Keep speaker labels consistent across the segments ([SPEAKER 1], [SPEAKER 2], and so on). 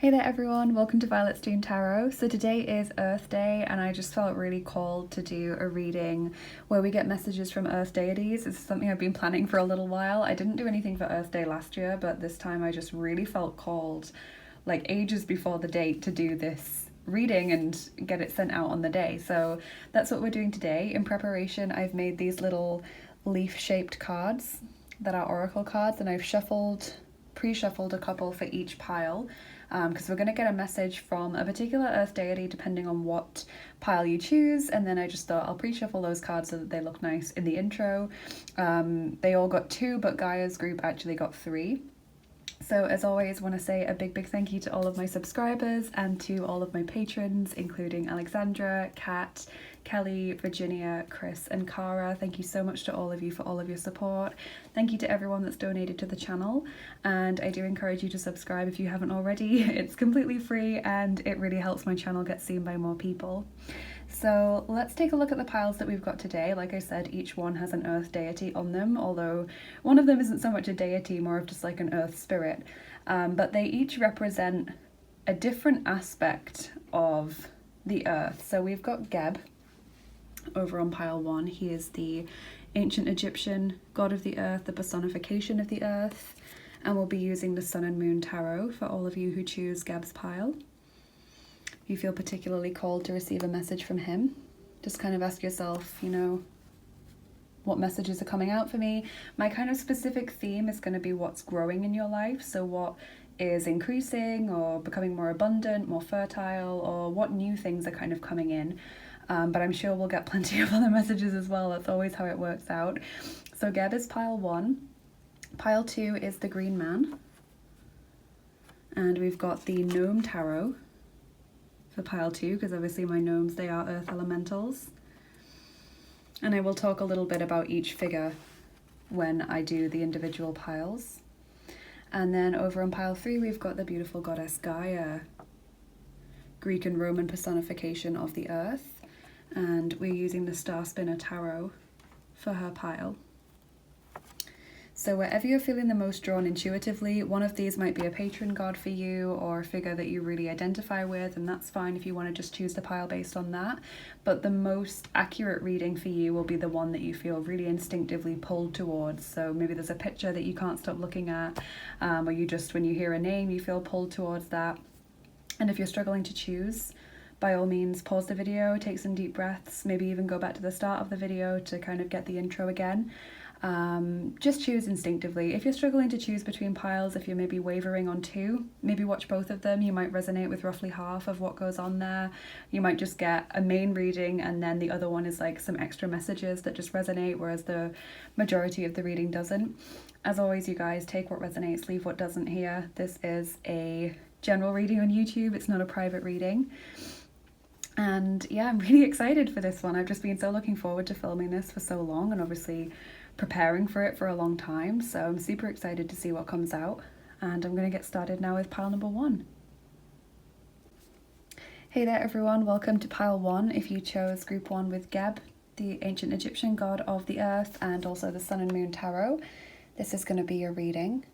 [SPEAKER 1] Hey there everyone, welcome to Violet's Dream Tarot. So today is Earth Day and I just felt really called to do a reading where we get messages from Earth deities. It's something I've been planning for a little while. I didn't do anything for Earth Day last year, but this time I just really felt called, like ages before the date, to do this reading and get it sent out on the day. So that's what we're doing today. In preparation, I've made these little leaf-shaped cards that are oracle cards, and I've pre-shuffled a couple for each pile, because we're going to get a message from a particular earth deity depending on what pile you choose, and then I just thought I'll pre-shuffle those cards so that they look nice in the intro. They all got 2, but Gaia's group actually got 3. So as always, want to say a big thank you to all of my subscribers and to all of my patrons, including Alexandra, Kat, Kelly, Virginia, Chris and Cara. Thank you so much to all of you for all of your support. Thank you to everyone that's donated to the channel, and I do encourage you to subscribe if you haven't already. It's completely free and it really helps my channel get seen by more people. So let's take a look at the piles that we've got today. Like I said, each one has an earth deity on them, although one of them isn't so much a deity, more of just like an earth spirit. But they each represent a different aspect of the earth. So we've got Geb over on pile 1. He is the ancient Egyptian god of the earth, the personification of the earth, and we'll be using the Sun and Moon Tarot for all of you who choose Geb's pile. If you feel particularly called to receive a message from him, just kind of ask yourself, you know, what messages are coming out for me. My kind of specific theme is going to be what's growing in your life. So what is increasing or becoming more abundant, more fertile, or what new things are kind of coming in. But I'm sure we'll get plenty of other messages as well. That's always how it works out. So Geb is pile 1. Pile 2 is the Green Man. And we've got the Gnome Tarot for pile 2, because obviously my gnomes, they are earth elementals. And I will talk a little bit about each figure when I do the individual piles. And then over on pile 3, we've got the beautiful Goddess Gaia, Greek and Roman personification of the earth. And we're using the Star Spinner Tarot for her pile. So wherever you're feeling the most drawn intuitively, one of these might be a patron god for you or a figure that you really identify with, and that's fine if you want to just choose the pile based on that. But the most accurate reading for you will be the one that you feel really instinctively pulled towards. So maybe there's a picture that you can't stop looking at, or you just, when you hear a name, you feel pulled towards that. And if you're struggling to choose, by all means, pause the video, take some deep breaths, maybe even go back to the start of the video to kind of get the intro again. Just choose instinctively. If you're struggling to choose between piles, if you're maybe wavering on 2, maybe watch both of them. You might resonate with roughly half of what goes on there. You might just get a main reading and then the other one is like some extra messages that just resonate, whereas the majority of the reading doesn't. As always, you guys, take what resonates, leave what doesn't here. This is a general reading on YouTube. It's not a private reading. And yeah, I'm really excited for this one. I've just been so looking forward to filming this for so long, and obviously preparing for it for a long time. So I'm super excited to see what comes out. And I'm going to get started now with pile number 1. Hey there everyone, welcome to pile 1. If you chose group 1 with Geb, the ancient Egyptian god of the earth, and also the Sun and Moon Tarot, this is going to be your reading.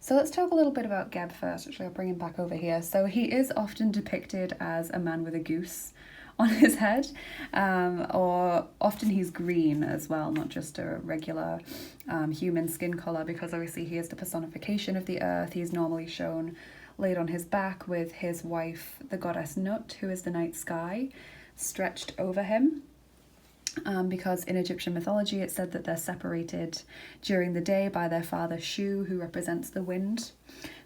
[SPEAKER 1] So let's talk a little bit about Geb first. Actually, I'll bring him back over here. So he is often depicted as a man with a goose on his head, or often he's green as well, not just a regular human skin color, because obviously he is the personification of the earth. He's normally shown laid on his back with his wife, the goddess Nut, who is the night sky, stretched over him. Because in Egyptian mythology it said that they're separated during the day by their father Shu, who represents the wind.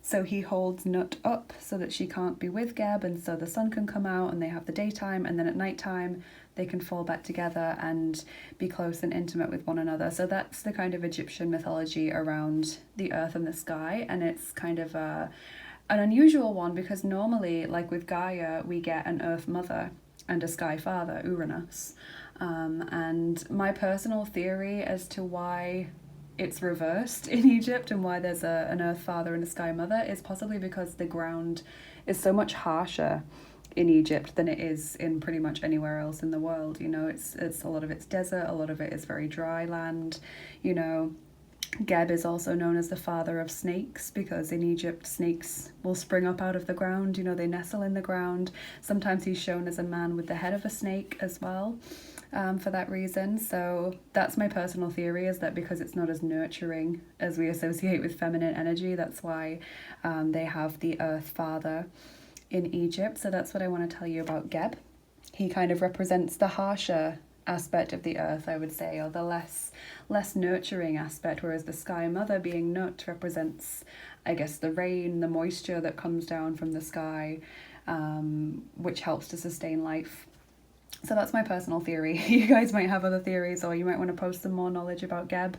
[SPEAKER 1] So he holds Nut up so that she can't be with Geb, and so the sun can come out and they have the daytime, and then at nighttime they can fall back together and be close and intimate with one another. So that's the kind of Egyptian mythology around the earth and the sky, and it's kind of an unusual one because normally, like with Gaia, we get an earth mother and a sky father, Uranus. And my personal theory as to why it's reversed in Egypt and why there's an earth father and a sky mother is possibly because the ground is so much harsher in Egypt than it is in pretty much anywhere else in the world. You know, it's a lot of it's desert, a lot of it is very dry land, you know. Geb is also known as the father of snakes because in Egypt snakes will spring up out of the ground, you know, they nestle in the ground. Sometimes he's shown as a man with the head of a snake as well, for that reason. So that's my personal theory, is that because it's not as nurturing as we associate with feminine energy, that's why they have the Earth Father in Egypt. So that's what I want to tell you about Geb. He kind of represents the harsher aspect of the earth, I would say, or the less nurturing aspect, whereas the Sky Mother, being Nut, represents, I guess, the rain, the moisture that comes down from the sky, which helps to sustain life. So that's my personal theory. You guys might have other theories, or you might want to post some more knowledge about Geb.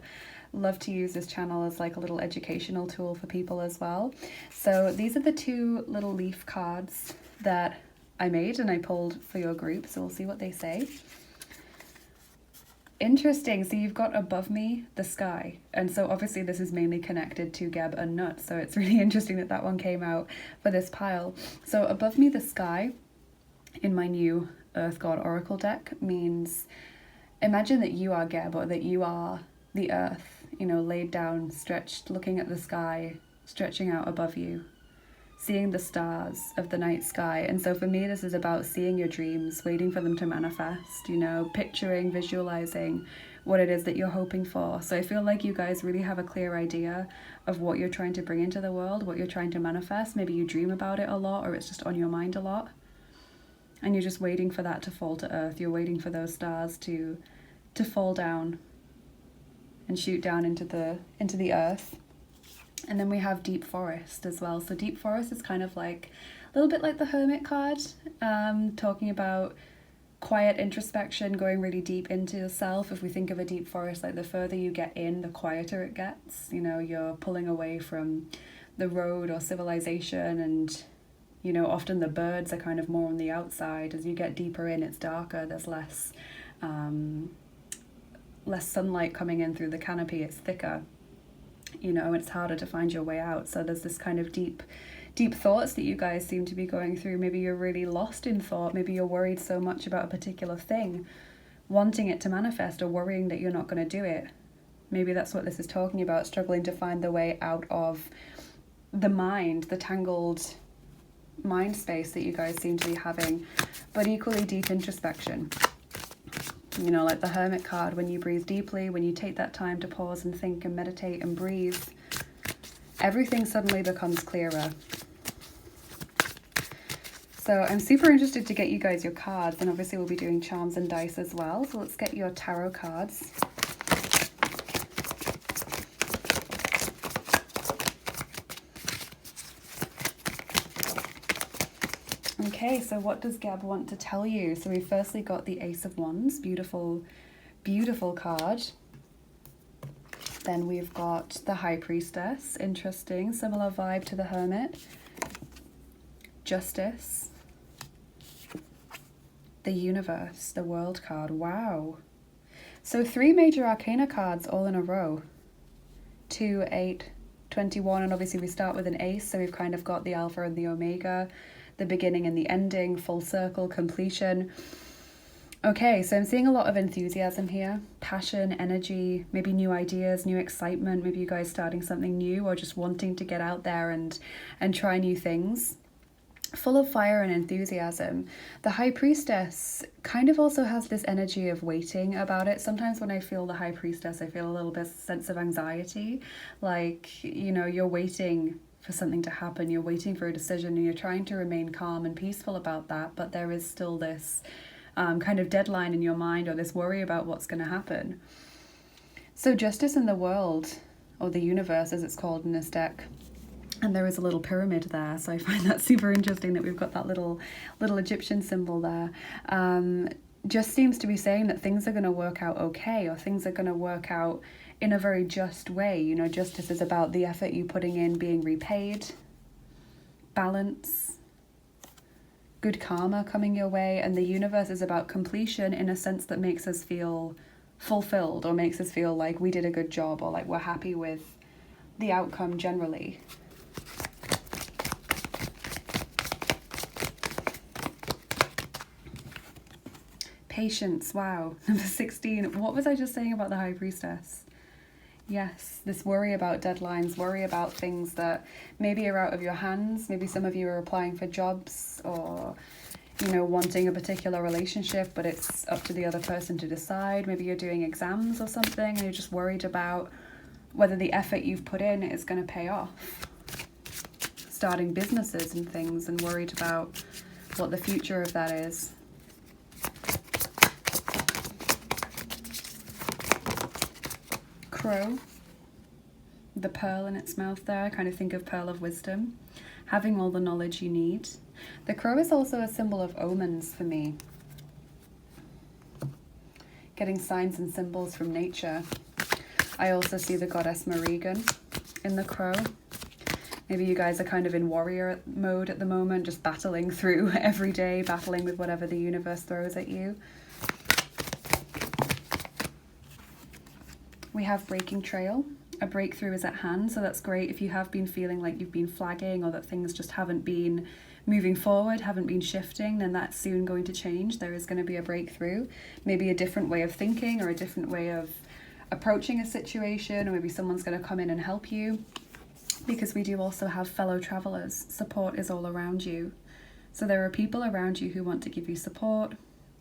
[SPEAKER 1] Love to use this channel as like a little educational tool for people as well. So these are the two little leaf cards that I made and I pulled for your group, so we'll see what they say. Interesting. So you've got above me the sky, and so obviously this is mainly connected to Geb and Nut, so it's really interesting that that one came out for this pile. So above me the sky in my new Earth God Oracle deck means, imagine that you are Geb, or that you are the earth, you know, laid down, stretched, looking at the sky, stretching out above you, seeing the stars of the night sky. And so for me, this is about seeing your dreams, waiting for them to manifest, you know, picturing, visualizing what it is that you're hoping for. So I feel like you guys really have a clear idea of what you're trying to bring into the world, what you're trying to manifest. Maybe you dream about it a lot, or it's just on your mind a lot, and you're just waiting for that to fall to earth. You're waiting for those stars to fall down and shoot down into the earth. And then we have Deep Forest as well. So Deep Forest is kind of like a little bit like the Hermit card, talking about quiet introspection, going really deep into yourself. If we think of a deep forest, like the further you get in, the quieter it gets. You know, you're pulling away from the road or civilization, and, you know, often the birds are kind of more on the outside. As you get deeper in, it's darker, there's less sunlight coming in through the canopy, it's thicker. You know, it's harder to find your way out. So there's this kind of deep thoughts that you guys seem to be going through. Maybe you're really lost in thought. Maybe you're worried so much about a particular thing, wanting it to manifest, or worrying that you're not going to do it. Maybe that's what this is talking about, struggling to find the way out of the mind, the tangled mind space that you guys seem to be having, but equally deep introspection. You know, like the Hermit card, when you breathe deeply, when you take that time to pause and think and meditate and breathe, everything suddenly becomes clearer. So I'm super interested to get you guys your cards, and obviously we'll be doing charms and dice as well. So let's get your tarot cards. Okay, so what does Geb want to tell you? So we firstly got the Ace of Wands, beautiful, beautiful card. Then we've got the High Priestess, interesting, similar vibe to the Hermit. Justice. The Universe, the World card, wow. So 3 major arcana cards all in a row. 2, 8, 21, and obviously we start with an ace, so we've kind of got the alpha and the omega, the beginning and the ending, full circle, completion. Okay, so I'm seeing a lot of enthusiasm here, passion, energy, maybe new ideas, new excitement, maybe you guys starting something new, or just wanting to get out there and try new things. Full of fire and enthusiasm. The High Priestess kind of also has this energy of waiting about it. Sometimes when I feel the High Priestess, I feel a little bit sense of anxiety, like, you know, you're waiting for something to happen, you're waiting for a decision, and you're trying to remain calm and peaceful about that, but there is still this kind of deadline in your mind, or this worry about what's going to happen. So justice in the world, or the universe as it's called in this deck, and there is a little pyramid there, so I find that super interesting that we've got that little Egyptian symbol there. Just seems to be saying that things are going to work out okay, or things are going to work out in a very just way. You know, justice is about the effort you putting in being repaid, balance, good karma coming your way, and the universe is about completion in a sense that makes us feel fulfilled, or makes us feel like we did a good job, or like we're happy with the outcome generally. Patience, wow. Number 16. What was I just saying about the High Priestess? Yes, this worry about deadlines, worry about things that maybe are out of your hands. Maybe some of you are applying for jobs or, you know, wanting a particular relationship, but it's up to the other person to decide. Maybe you're doing exams or something and you're just worried about whether the effort you've put in is going to pay off. Starting businesses and things and worried about what the future of that is. Crow, the pearl in its mouth there, I kind of think of pearl of wisdom, having all the knowledge you need. The crow is also a symbol of omens for me. Getting signs and symbols from nature. I also see the goddess Morrigan in the crow. Maybe you guys are kind of in warrior mode at the moment, just battling through every day, battling with whatever the universe throws at you. We have breaking trail. A breakthrough is at hand, so that's great if you have been feeling like you've been flagging or that things just haven't been moving forward, haven't been shifting, then that's soon going to change. There is going to be a breakthrough, maybe a different way of thinking or a different way of approaching a situation, or maybe someone's going to come in and help you, because we do also have fellow travelers. Support is all around you. So there are people around you who want to give you support,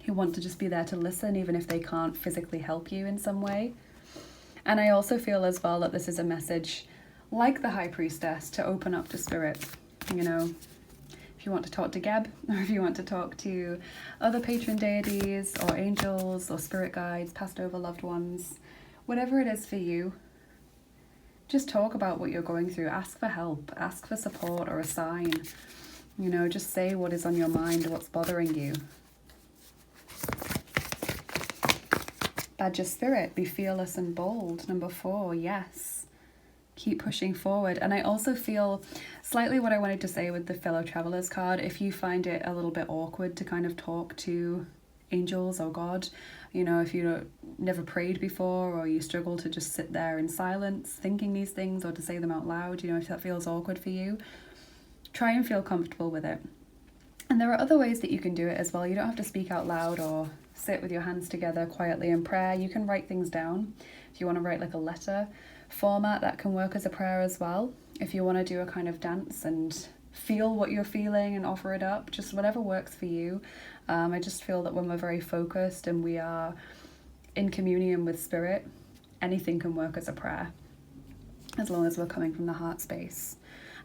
[SPEAKER 1] who want to just be there to listen, even if they can't physically help you in some way. And I also feel as well that this is a message, like the High Priestess, to open up to spirit. You know, if you want to talk to Geb, or if you want to talk to other patron deities, or angels, or spirit guides, passed over loved ones, whatever it is for you, just talk about what you're going through. Ask for help, ask for support or a sign. You know, just say what is on your mind, what's bothering you. Badger spirit, be fearless and bold. Number 4, yes. Keep pushing forward. And I also feel slightly what I wanted to say with the fellow travelers card. If you find it a little bit awkward to kind of talk to angels or God, you know, if you never prayed before, or you struggle to just sit there in silence thinking these things, or to say them out loud, you know, if that feels awkward for you, try and feel comfortable with it. And there are other ways that you can do it as well. You don't have to speak out loud or sit with your hands together quietly in prayer. You can write things down. If you want to write like a letter format, that can work as a prayer as well. If you want to do a kind of dance and feel what you're feeling and offer it up, just whatever works for you. I just feel that when we're very focused and we are in communion with spirit, anything can work as a prayer, as long as we're coming from the heart space.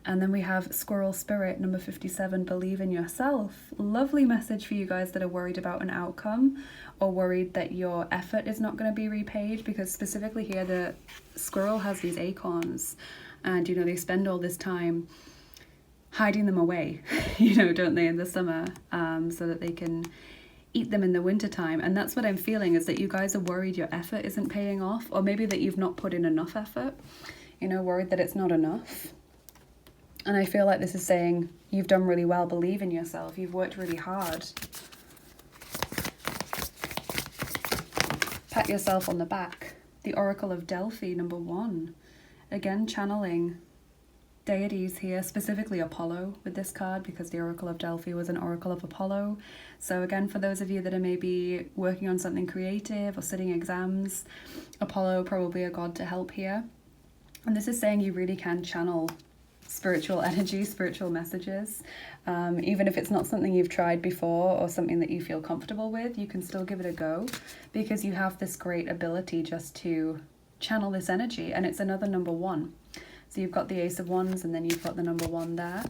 [SPEAKER 1] And then we have Squirrel Spirit, number 57, believe in yourself. Lovely message for you guys that are worried about an outcome, or worried that your effort is not going to be repaid, because specifically here the squirrel has these acorns, and you know, they spend all this time hiding them away, you know, don't they, in the summer, so that they can eat them in the winter time. And that's what I'm feeling, is that you guys are worried your effort isn't paying off, or maybe that you've not put in enough effort, you know, worried that it's not enough. And I feel like this is saying you've done really well, believe in yourself, you've worked really hard. Pat yourself on the back. The Oracle of Delphi, number 1. Again, channeling deities here, specifically Apollo with this card, because the Oracle of Delphi was an Oracle of Apollo. So again, for those of you that are maybe working on something creative or sitting exams, Apollo, probably a god to help here. And this is saying you really can channel spiritual energy, spiritual messages. Even if it's not something you've tried before or something that you feel comfortable with, you can still give it a go, because you have this great ability just to channel this energy. And it's another number 1. So you've got the Ace of Wands, and then you've got the number 1 there.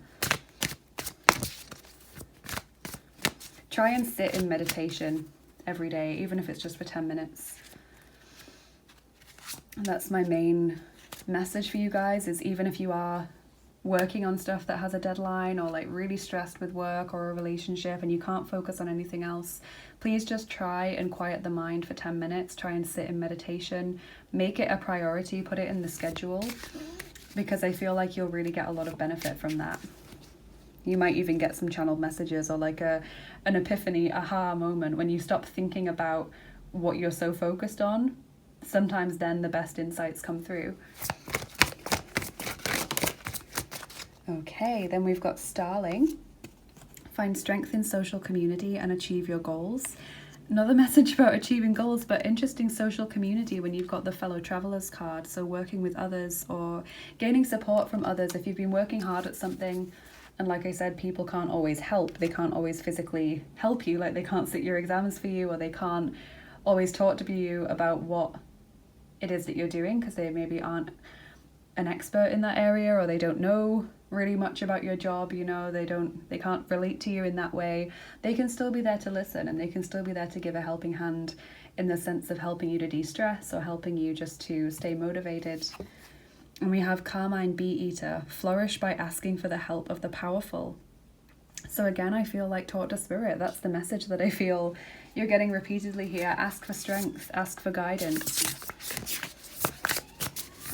[SPEAKER 1] Try and sit in meditation every day, even if it's just for 10 minutes. And that's my main message for you guys, is even if you are working on stuff that has a deadline, or like really stressed with work or a relationship and you can't focus on anything else, please just try and quiet the mind for 10 minutes. Try and sit in meditation. Make it a priority, put it in the schedule, because I feel like you'll really get a lot of benefit from that. You might even get some channeled messages, or like an epiphany, aha moment, when you stop thinking about what you're so focused on. Sometimes then the best insights come through. Okay, then we've got Starling. Find strength in social community and achieve your goals. Another message about achieving goals, but interesting social community when you've got the fellow travelers card. So working with others or gaining support from others. If you've been working hard at something, and like I said, people can't always help. They can't always physically help you. Like they can't sit your exams for you, or they can't always talk to you about what it is that you're doing because they maybe aren't an expert in that area, or they don't know really much about your job, you know, they can't relate to you in that way. They can still be there to listen, and they can still be there to give a helping hand in the sense of helping you to de-stress or helping you just to stay motivated. And we have Carmine Bee Eater, flourish by asking for the help of the powerful. So again, I feel like talk to spirit. That's the message that I feel you're getting repeatedly here. Ask for strength, ask for guidance,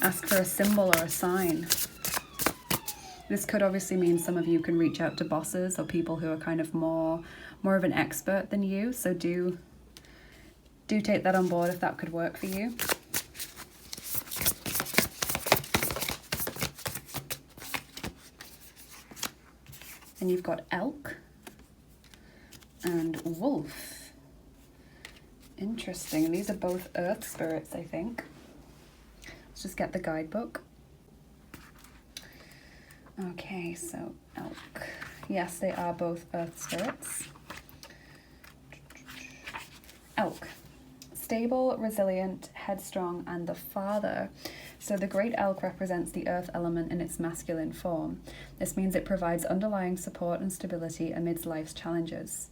[SPEAKER 1] ask for a symbol or a sign. This could obviously mean some of you can reach out to bosses or people who are kind of more of an expert than you. So do take that on board if that could work for you. And you've got elk and wolf. Interesting. These are both earth spirits, I think. Let's just get the guidebook. Okay, so elk. Yes, they are both earth spirits. Elk. Stable, resilient, headstrong, and the father. So the great elk represents the earth element in its masculine form. This means it provides underlying support and stability amidst life's challenges.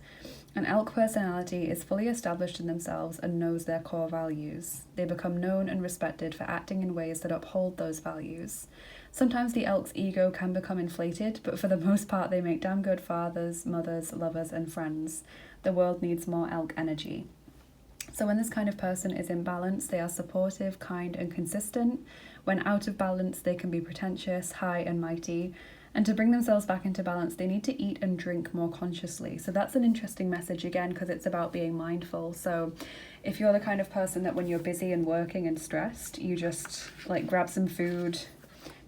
[SPEAKER 1] An elk personality is fully established in themselves and knows their core values. They become known and respected for acting in ways that uphold those values. Sometimes the elk's ego can become inflated, but for the most part they make damn good fathers, mothers, lovers, and friends. The world needs more elk energy. So when this kind of person is in balance, they are supportive, kind, and consistent. When out of balance, they can be pretentious, high, and mighty. And to bring themselves back into balance, they need to eat and drink more consciously. So that's an interesting message again, because it's about being mindful. So if you're the kind of person that when you're busy and working and stressed, you just like grab some food,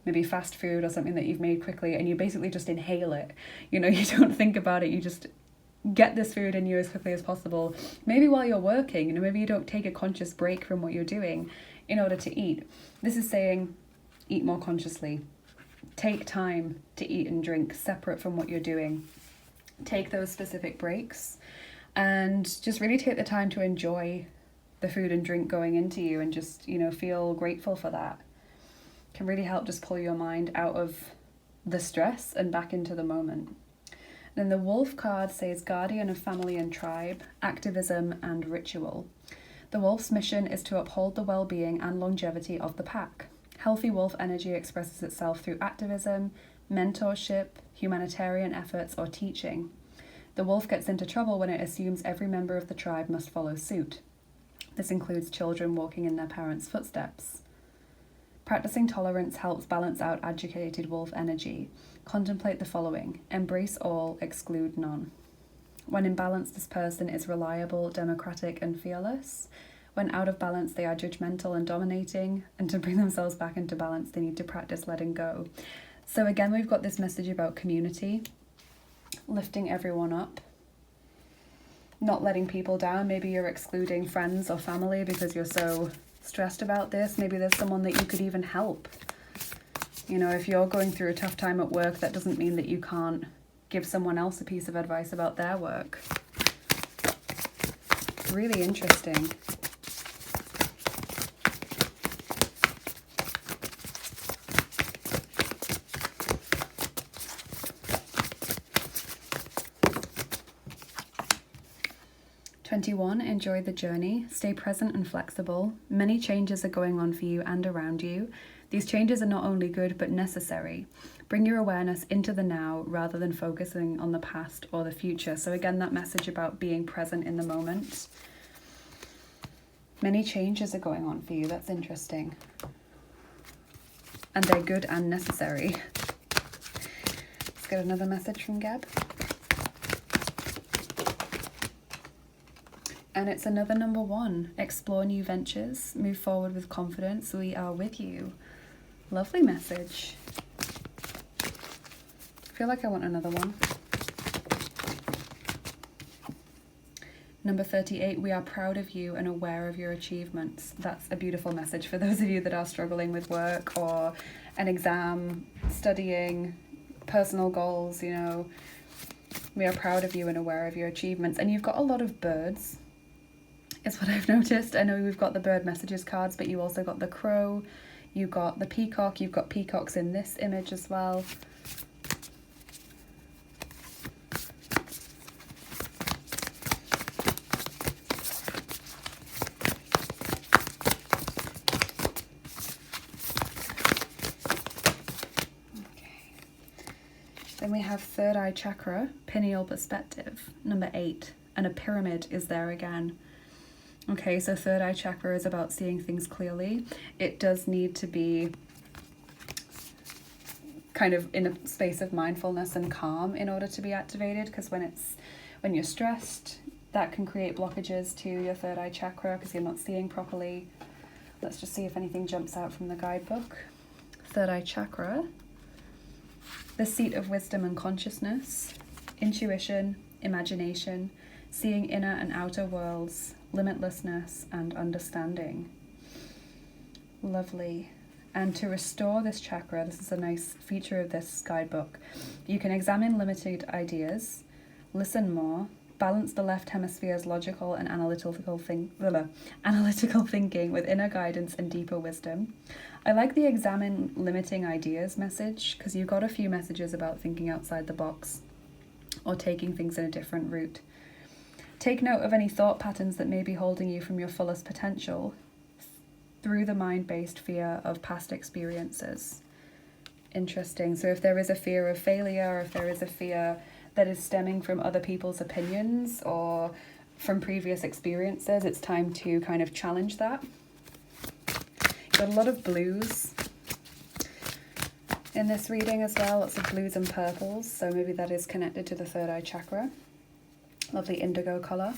[SPEAKER 1] maybe fast food or something that you've made quickly, and you basically just inhale it. You know, you don't think about it, you just get this food in you as quickly as possible. Maybe while you're working, you know, maybe you don't take a conscious break from what you're doing in order to eat. This is saying eat more consciously. Take time to eat and drink separate from what you're doing. Take those specific breaks and just really take the time to enjoy the food and drink going into you, and just, you know, feel grateful for that. Can really help just pull your mind out of the stress and back into the moment. Then the wolf card says guardian of family and tribe, activism and ritual. The wolf's mission is to uphold the well-being and longevity of the pack. Healthy wolf energy expresses itself through activism, mentorship, humanitarian efforts, or teaching. The wolf gets into trouble when it assumes every member of the tribe must follow suit. This includes children walking in their parents' footsteps. Practicing tolerance helps balance out agitated wolf energy. Contemplate the following: embrace all, exclude none. When in balance, this person is reliable, democratic, and fearless. When out of balance, they are judgmental and dominating. And to bring themselves back into balance, they need to practice letting go. So again, we've got this message about community, lifting everyone up, not letting people down. Maybe you're excluding friends or family because you're so stressed about this. Maybe there's someone that you could even help. You know, if you're going through a tough time at work, that doesn't mean that you can't give someone else a piece of advice about their work. Really interesting. Enjoy the journey. Stay present and flexible. Many changes are going on for you and around you. These changes are not only good but necessary. Bring your awareness into the now rather than focusing on the past or the future. So again, that message about being present in the moment. Many changes are going on for you. That's interesting. And they're good and necessary. Let's get another message from Geb. And it's another number 1. Explore new ventures. Move forward with confidence. We are with you. Lovely message. I feel like I want another one. Number 38, we are proud of you and aware of your achievements. That's a beautiful message for those of you that are struggling with work or an exam, studying, personal goals, you know. We are proud of you and aware of your achievements. And you've got a lot of birds, is what I've noticed. I know we've got the bird messages cards, but you also got the crow, you got the peacock, you've got peacocks in this image as well. Then we have third eye chakra, pineal perspective, number 8, and a pyramid is there again. Okay, so third eye chakra is about seeing things clearly. It does need to be kind of in a space of mindfulness and calm in order to be activated, because when you're stressed, that can create blockages to your third eye chakra because you're not seeing properly. Let's just see if anything jumps out from the guidebook. Third eye chakra, the seat of wisdom and consciousness, intuition, imagination, seeing inner and outer worlds, limitlessness and understanding. Lovely. And to restore this chakra, this is a nice feature of this guidebook, you can examine limited ideas, listen more, balance the left hemisphere's logical and analytical thinking with inner guidance and deeper wisdom. I like the examine limiting ideas message because you got a few messages about thinking outside the box or taking things in a different route. Take note of any thought patterns that may be holding you from your fullest potential through the mind-based fear of past experiences. Interesting. So if there is a fear of failure, or if there is a fear that is stemming from other people's opinions or from previous experiences, it's time to kind of challenge that. Got a lot of blues in this reading as well, lots of blues and purples, so maybe that is connected to the third eye chakra. Lovely indigo colour.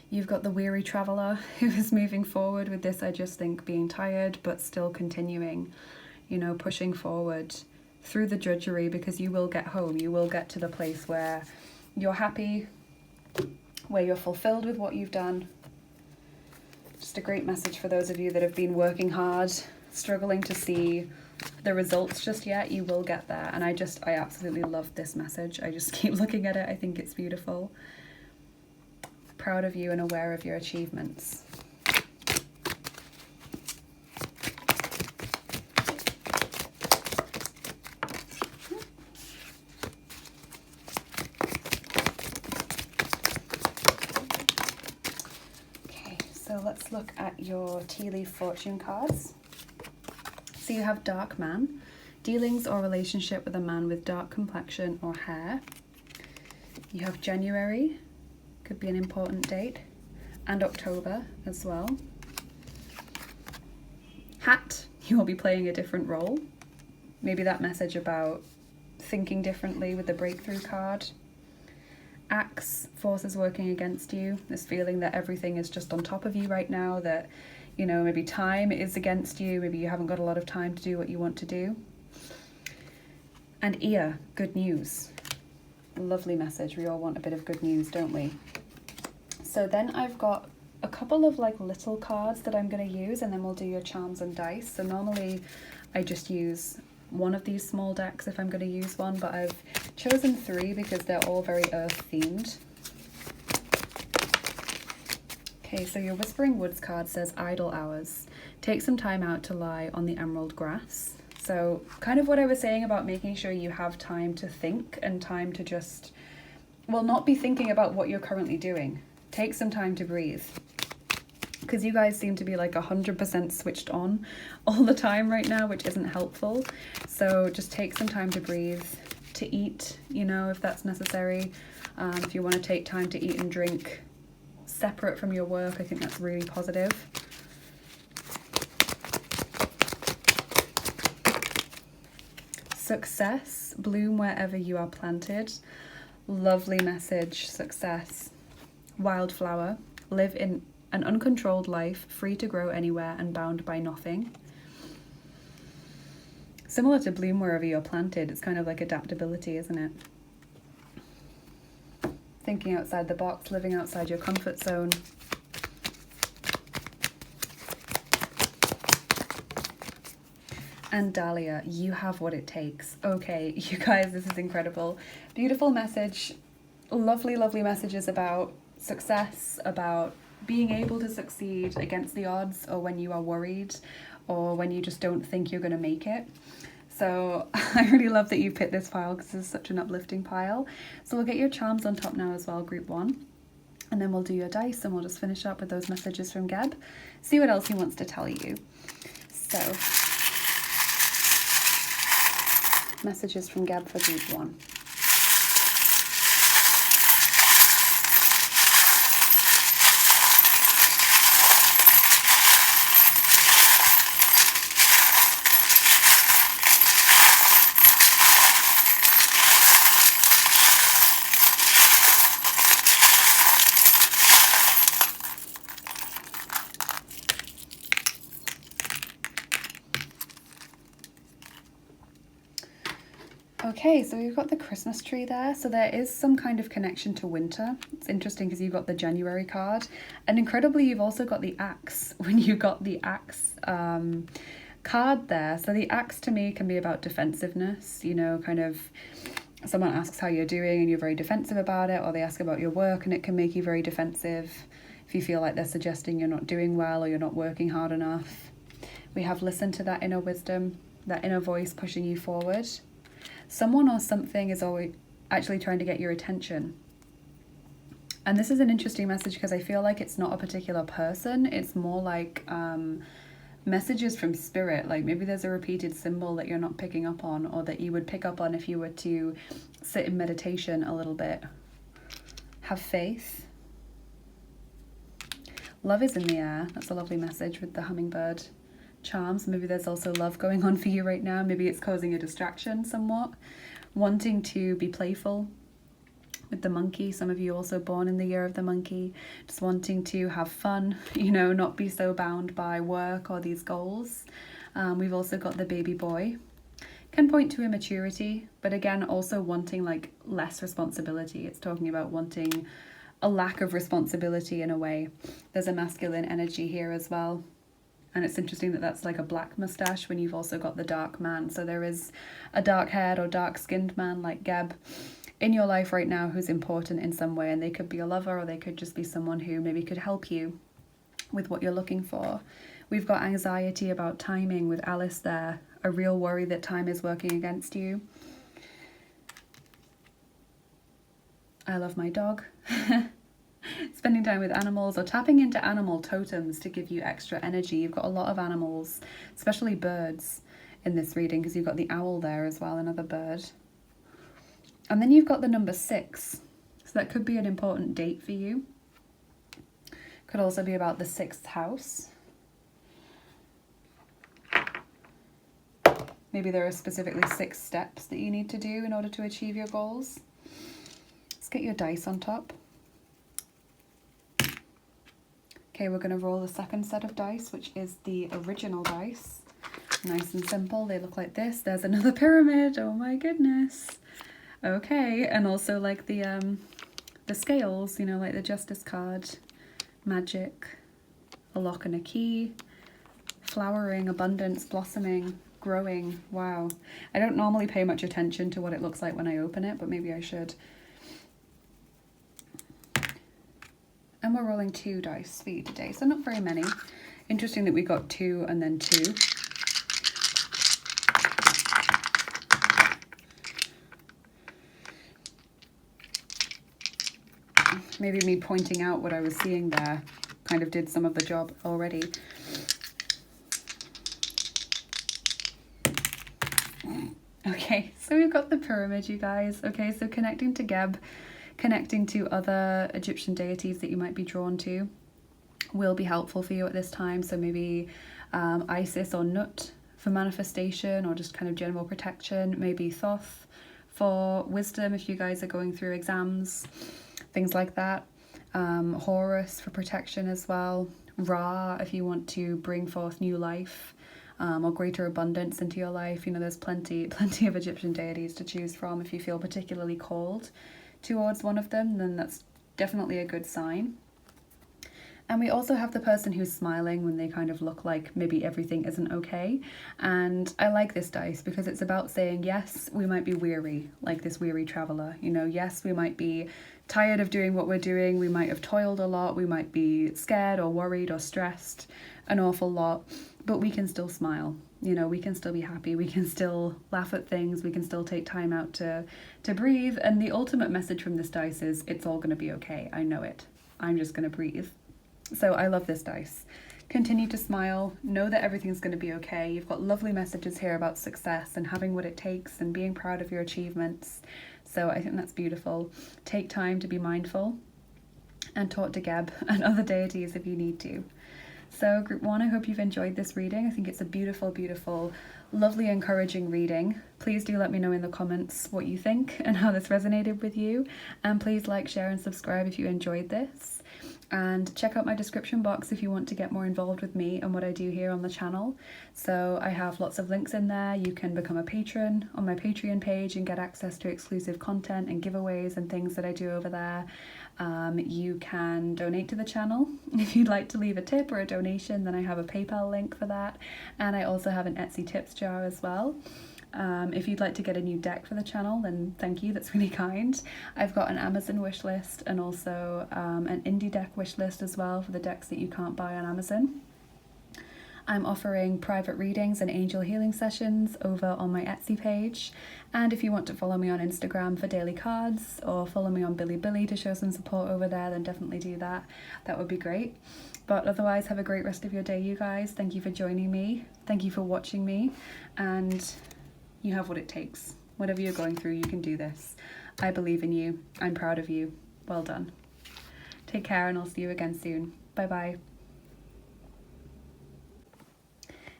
[SPEAKER 1] You've got the weary traveller who is moving forward with this, I just think, being tired but still continuing, you know, pushing forward through the drudgery, because you will get home, you will get to the place where you're happy, where you're fulfilled with what you've done. Just a great message for those of you that have been working hard, struggling to see the results just yet. You will get there, and I absolutely love this message. I just keep looking at it. I think it's beautiful. Proud of you and aware of your achievements. Okay, so let's look at your tea leaf fortune cards. So you have Dark Man, dealings or relationship with a man with dark complexion or hair. You have January, could be an important date, and October as well. Hat, you will be playing a different role. Maybe that message about thinking differently with the breakthrough card. Axe, forces working against you, this feeling that everything is just on top of you right now, that, you know, maybe time is against you, maybe you haven't got a lot of time to do what you want to do. And Ear, good news. Lovely message. We all want a bit of good news, don't we? So then I've got a couple of like little cards that I'm going to use, and then we'll do your charms and dice. So normally I just use one of these small decks if I'm going to use one, but I've chosen 3 because they're all very earth themed. Okay, so your Whispering Woods card says idle hours. Take some time out to lie on the emerald grass. So kind of what I was saying about making sure you have time to think and time to just, well, not be thinking about what you're currently doing. Take some time to breathe, because you guys seem to be like 100% switched on all the time right now, which isn't helpful. So just take some time to breathe, to eat, you know, if that's necessary. If you want to take time to eat and drink separate from your work, I think that's really positive. Success, bloom wherever you are planted. Lovely message, success. Wildflower, live in an uncontrolled life, free to grow anywhere and bound by nothing. Similar to bloom wherever you're planted, it's kind of like adaptability, isn't it? thinking outside the box, living outside your comfort zone. And Dahlia, you have what it takes. Okay, you guys, this is incredible. Beautiful message. Lovely, lovely messages about success, about being able to succeed against the odds, or when you are worried, or when you just don't think you're going to make it. So I really love that you picked this pile because this is such an uplifting pile. So we'll get your charms on top now as well, group 1. And then we'll do your dice and we'll just finish up with those messages from Geb. See what else he wants to tell you. So, messages from Geb for group 1. Okay, so we've got the Christmas tree there. So there is some kind of connection to winter. It's interesting because you've got the January card. And incredibly, you've also got the axe when you got the axe card there. So the axe to me can be about defensiveness, you know, kind of someone asks how you're doing and you're very defensive about it, or they ask about your work and it can make you very defensive if you feel like they're suggesting you're not doing well or you're not working hard enough. We have listened to that inner wisdom, that inner voice pushing you forward. Someone or something is always actually trying to get your attention. And this is an interesting message because I feel like it's not a particular person. It's more like messages from spirit. Like maybe there's a repeated symbol that you're not picking up on, or that you would pick up on if you were to sit in meditation a little bit. Have faith. Love is in the air. That's a lovely message with the hummingbird. Charms, maybe there's also love going on for you right now. Maybe it's causing a distraction somewhat. Wanting to be playful with the monkey. Some of you also born in the year of the monkey. Just wanting to have fun, you know, not be so bound by work or these goals. We've also got the baby boy. Can point to immaturity, but again, also wanting like less responsibility. It's talking about wanting a lack of responsibility in a way. There's a masculine energy here as well. And it's interesting that that's like a black mustache when you've also got the dark man. So there is a dark-haired or dark-skinned man like Geb in your life right now who's important in some way. And they could be a lover, or they could just be someone who maybe could help you with what you're looking for. We've got anxiety about timing with Alice there. A real worry that time is working against you. I love my dog. Spending time with animals or tapping into animal totems to give you extra energy. You've got a lot of animals, especially birds in this reading, because you've got the owl there as well, another bird. And then you've got the number 6. So that could be an important date for you. Could also be about the 6th house. Maybe there are specifically 6 steps that you need to do in order to achieve your goals. Let's get your dice on top. Okay, we're going to roll the second set of dice, which is the original dice. Nice and simple. They look like this. There's another pyramid. Oh my goodness. Okay, and also like the scales, you know, like the Justice card. Magic, a lock and a key, flowering, abundance, blossoming, growing. Wow. I don't normally pay much attention to what it looks like when I open it, but maybe I should. And we're rolling 2 dice for you today, so not very many. Interesting that we got 2 and then 2. Maybe me pointing out what I was seeing there kind of did some of the job already. Okay, so we've got the pyramid, you guys. Okay, so connecting to Geb, connecting to other Egyptian deities that you might be drawn to will be helpful for you at this time. So maybe Isis or Nut for manifestation or just kind of general protection. Maybe Thoth for wisdom if you guys are going through exams, things like that. Horus for protection as well. Ra if you want to bring forth new life or greater abundance into your life. You know, there's plenty of Egyptian deities to choose from if you feel particularly called towards one of them, then that's definitely a good sign. And we also have the person who's smiling when they kind of look like maybe everything isn't okay. And I like this dice because it's about saying, yes, we might be weary, like this weary traveler. You know, yes, we might be tired of doing what we're doing. We might have toiled a lot. We might be scared or worried or stressed an awful lot, but we can still smile. You know, we can still be happy. We can still laugh at things. We can still take time out to breathe. And the ultimate message from this dice is, it's all going to be okay. I know it. I'm just going to breathe. So I love this dice. Continue to smile, know that everything's going to be okay. You've got lovely messages here about success and having what it takes and being proud of your achievements. So I think that's beautiful. Take time to be mindful and talk to Geb and other deities if you need to. So group 1, I hope you've enjoyed this reading. I think it's a beautiful, beautiful, lovely, encouraging reading. Please do let me know in the comments what you think and how this resonated with you. And please like, share and subscribe if you enjoyed this. And check out my description box if you want to get more involved with me and what I do here on the channel. So I have lots of links in there. You can become a patron on my Patreon page and get access to exclusive content and giveaways and things that I do over there. You can donate to the channel. If you'd like to leave a tip or a donation, then I have a PayPal link for that. And I also have an Etsy tips jar as well. If you'd like to get a new deck for the channel, then thank you, that's really kind. I've got an Amazon wish list and also an indie deck wish list as well for the decks that you can't buy on Amazon. I'm offering private readings and angel healing sessions over on my Etsy page. And if you want to follow me on Instagram for daily cards or follow me on Bilibili to show some support over there, then definitely do that. That would be great. But otherwise, have a great rest of your day, you guys. Thank you for joining me. Thank you for watching me. And you have what it takes. Whatever you're going through, you can do this. I believe in you. I'm proud of you. Well done. Take care and I'll see you again soon. Bye-bye.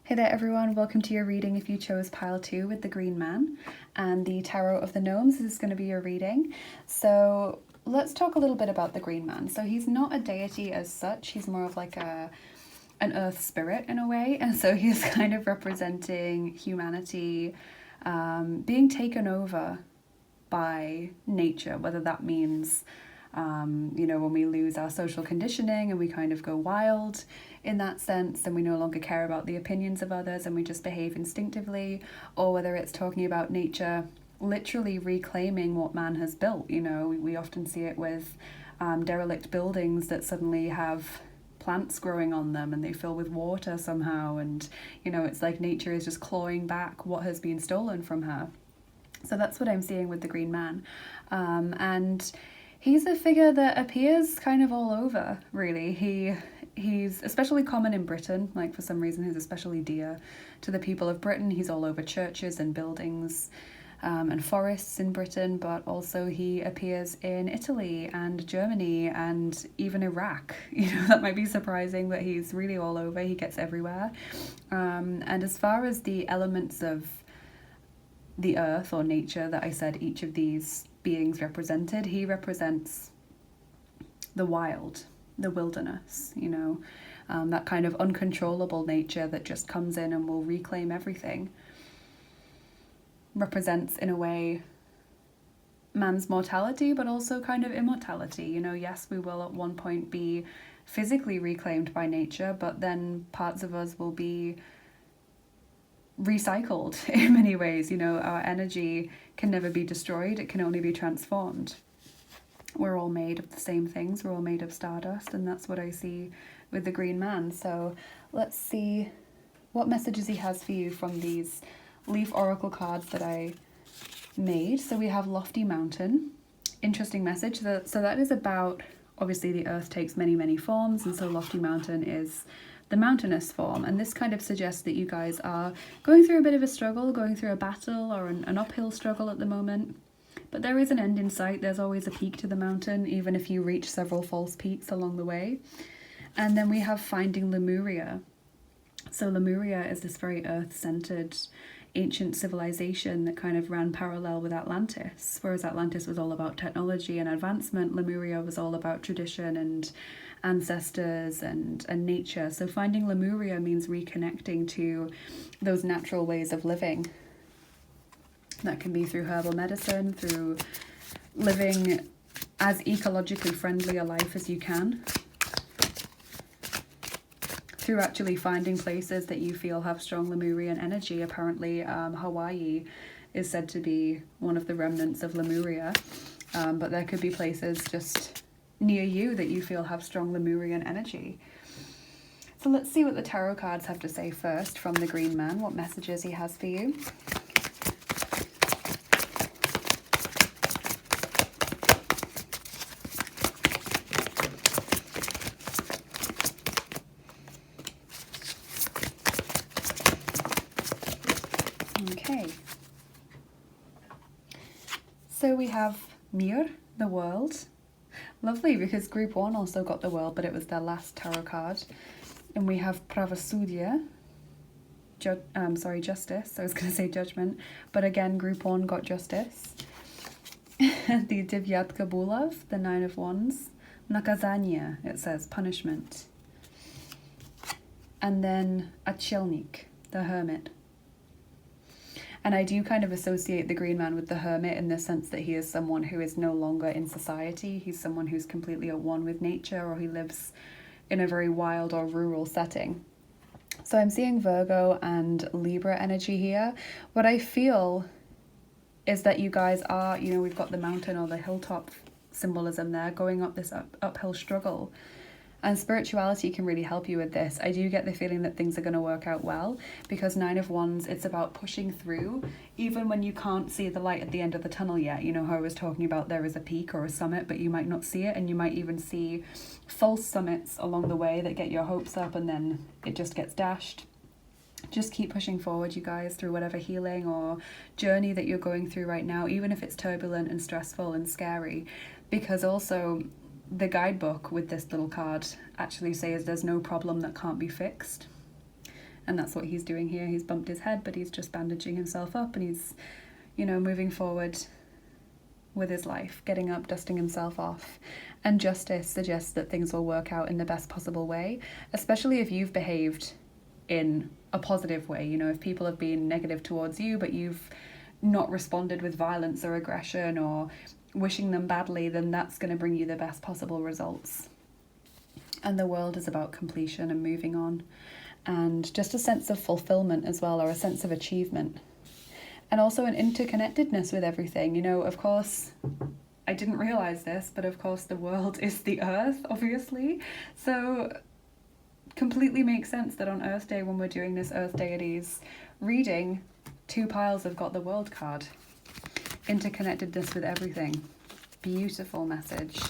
[SPEAKER 1] Hey there everyone, welcome to your reading if you chose pile 2 with the Green Man and the Tarot of the Gnomes. This is going to be your reading. So let's talk a little bit about the Green Man. So he's not a deity as such, he's more of like an earth spirit in a way, and so he's kind of representing humanity being taken over by nature, whether that means you know, when we lose our social conditioning and we kind of go wild in that sense and we no longer care about the opinions of others and we just behave instinctively, or whether it's talking about nature literally reclaiming what man has built. You know, we often see it with derelict buildings that suddenly have plants growing on them and they fill with water somehow, and you know, it's like nature is just clawing back what has been stolen from her. So that's what I'm seeing with the Green Man. And he's a figure that appears kind of all over, really. He's especially common in Britain, like for some reason he's especially dear to the people of Britain. He's all over churches and buildings and forests in Britain, but also he appears in Italy and Germany and even Iraq. You know, that might be surprising, but he's really all over. He gets everywhere. And as far as the elements of the earth or nature that I said each of these beings represented, he represents the wild, the wilderness, you know, that kind of uncontrollable nature that just comes in and will reclaim everything. Represents in a way man's mortality, but also kind of immortality. You know, yes, we will at one point be physically reclaimed by nature, but then parts of us will be recycled in many ways. You know, our energy can never be destroyed, it can only be transformed. We're all made of the same things, we're all made of stardust, and that's what I see with the Green Man. So let's see what messages he has for you from these leaf oracle cards that I made. So we have Lofty Mountain. Interesting message. So that is about, obviously the earth takes many, many forms, and so Lofty Mountain is the mountainous form, and this kind of suggests that you guys are going through a bit of a struggle, going through a battle or an uphill struggle at the moment, but there is an end in sight. There's always a peak to the mountain, even if you reach several false peaks along the way. And then we have Finding Lemuria. So Lemuria is this very earth-centered ancient civilization that kind of ran parallel with Atlantis. Whereas Atlantis was all about technology and advancement, Lemuria was all about tradition and ancestors and nature. So finding Lemuria means reconnecting to those natural ways of living. That can be through herbal medicine, through living as ecologically friendly a life as you can, through actually finding places that you feel have strong Lemurian energy. Apparently, Hawaii is said to be one of the remnants of Lemuria, but there could be places just near you that you feel have strong Lemurian energy. So let's see what the tarot cards have to say first from the Green Man, what messages he has for you. Okay. So we have Mir, the world. Lovely, because group 1 also got the world, but it was their last tarot card. And we have Pravosudya, justice. I was going to say judgment, but again, group 1 got justice. The Devyatka Bulov, the 9 of Wands. Nakazania, it says punishment. And then Achelnik, the hermit. And I do kind of associate the Green Man with the hermit in the sense that he is someone who is no longer in society. He's someone who's completely at one with nature, or he lives in a very wild or rural setting. So I'm seeing Virgo and Libra energy here. What I feel is that you guys are, you know, we've got the mountain or the hilltop symbolism there, going up this uphill struggle. And spirituality can really help you with this. I do get the feeling that things are going to work out well, because 9 of Wands, it's about pushing through, even when you can't see the light at the end of the tunnel yet. You know how I was talking about there is a peak or a summit, but you might not see it, and you might even see false summits along the way that get your hopes up and then it just gets dashed. Just keep pushing forward, you guys, through whatever healing or journey that you're going through right now, even if it's turbulent and stressful and scary, because also the guidebook with this little card actually says there's no problem that can't be fixed. And that's what he's doing here. He's bumped his head, but he's just bandaging himself up, and he's, you know, moving forward with his life, getting up, dusting himself off. And justice suggests that things will work out in the best possible way, especially if you've behaved in a positive way. You know, if people have been negative towards you, but you've not responded with violence or aggression or wishing them badly, then that's going to bring you the best possible results. And the world is about completion and moving on, and just a sense of fulfillment as well, or a sense of achievement, and also an interconnectedness with everything. You know, of course, I didn't realize this, but of course the world is the earth, obviously, so completely makes sense that on Earth Day, when we're doing this Earth Deities reading, 2 piles have got the world card. Interconnectedness with everything. Beautiful message.